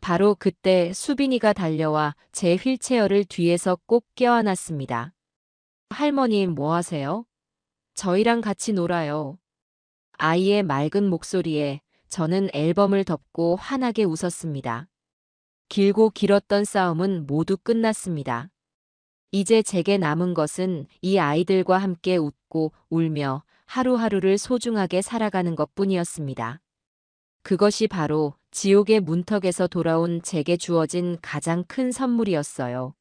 바로 그때 수빈이가 달려와 제 휠체어를 뒤에서 꼭 껴안았습니다. 할머니 뭐 하세요? 저희랑 같이 놀아요. 아이의 맑은 목소리에 저는 앨범을 덮고 환하게 웃었습니다. 길고 길었던 싸움은 모두 끝났습니다. 이제 제게 남은 것은 이 아이들과 함께 웃고 울며 하루하루를 소중하게 살아가는 것뿐이었습니다. 그것이 바로 지옥의 문턱에서 돌아온 제게 주어진 가장 큰 선물이었어요.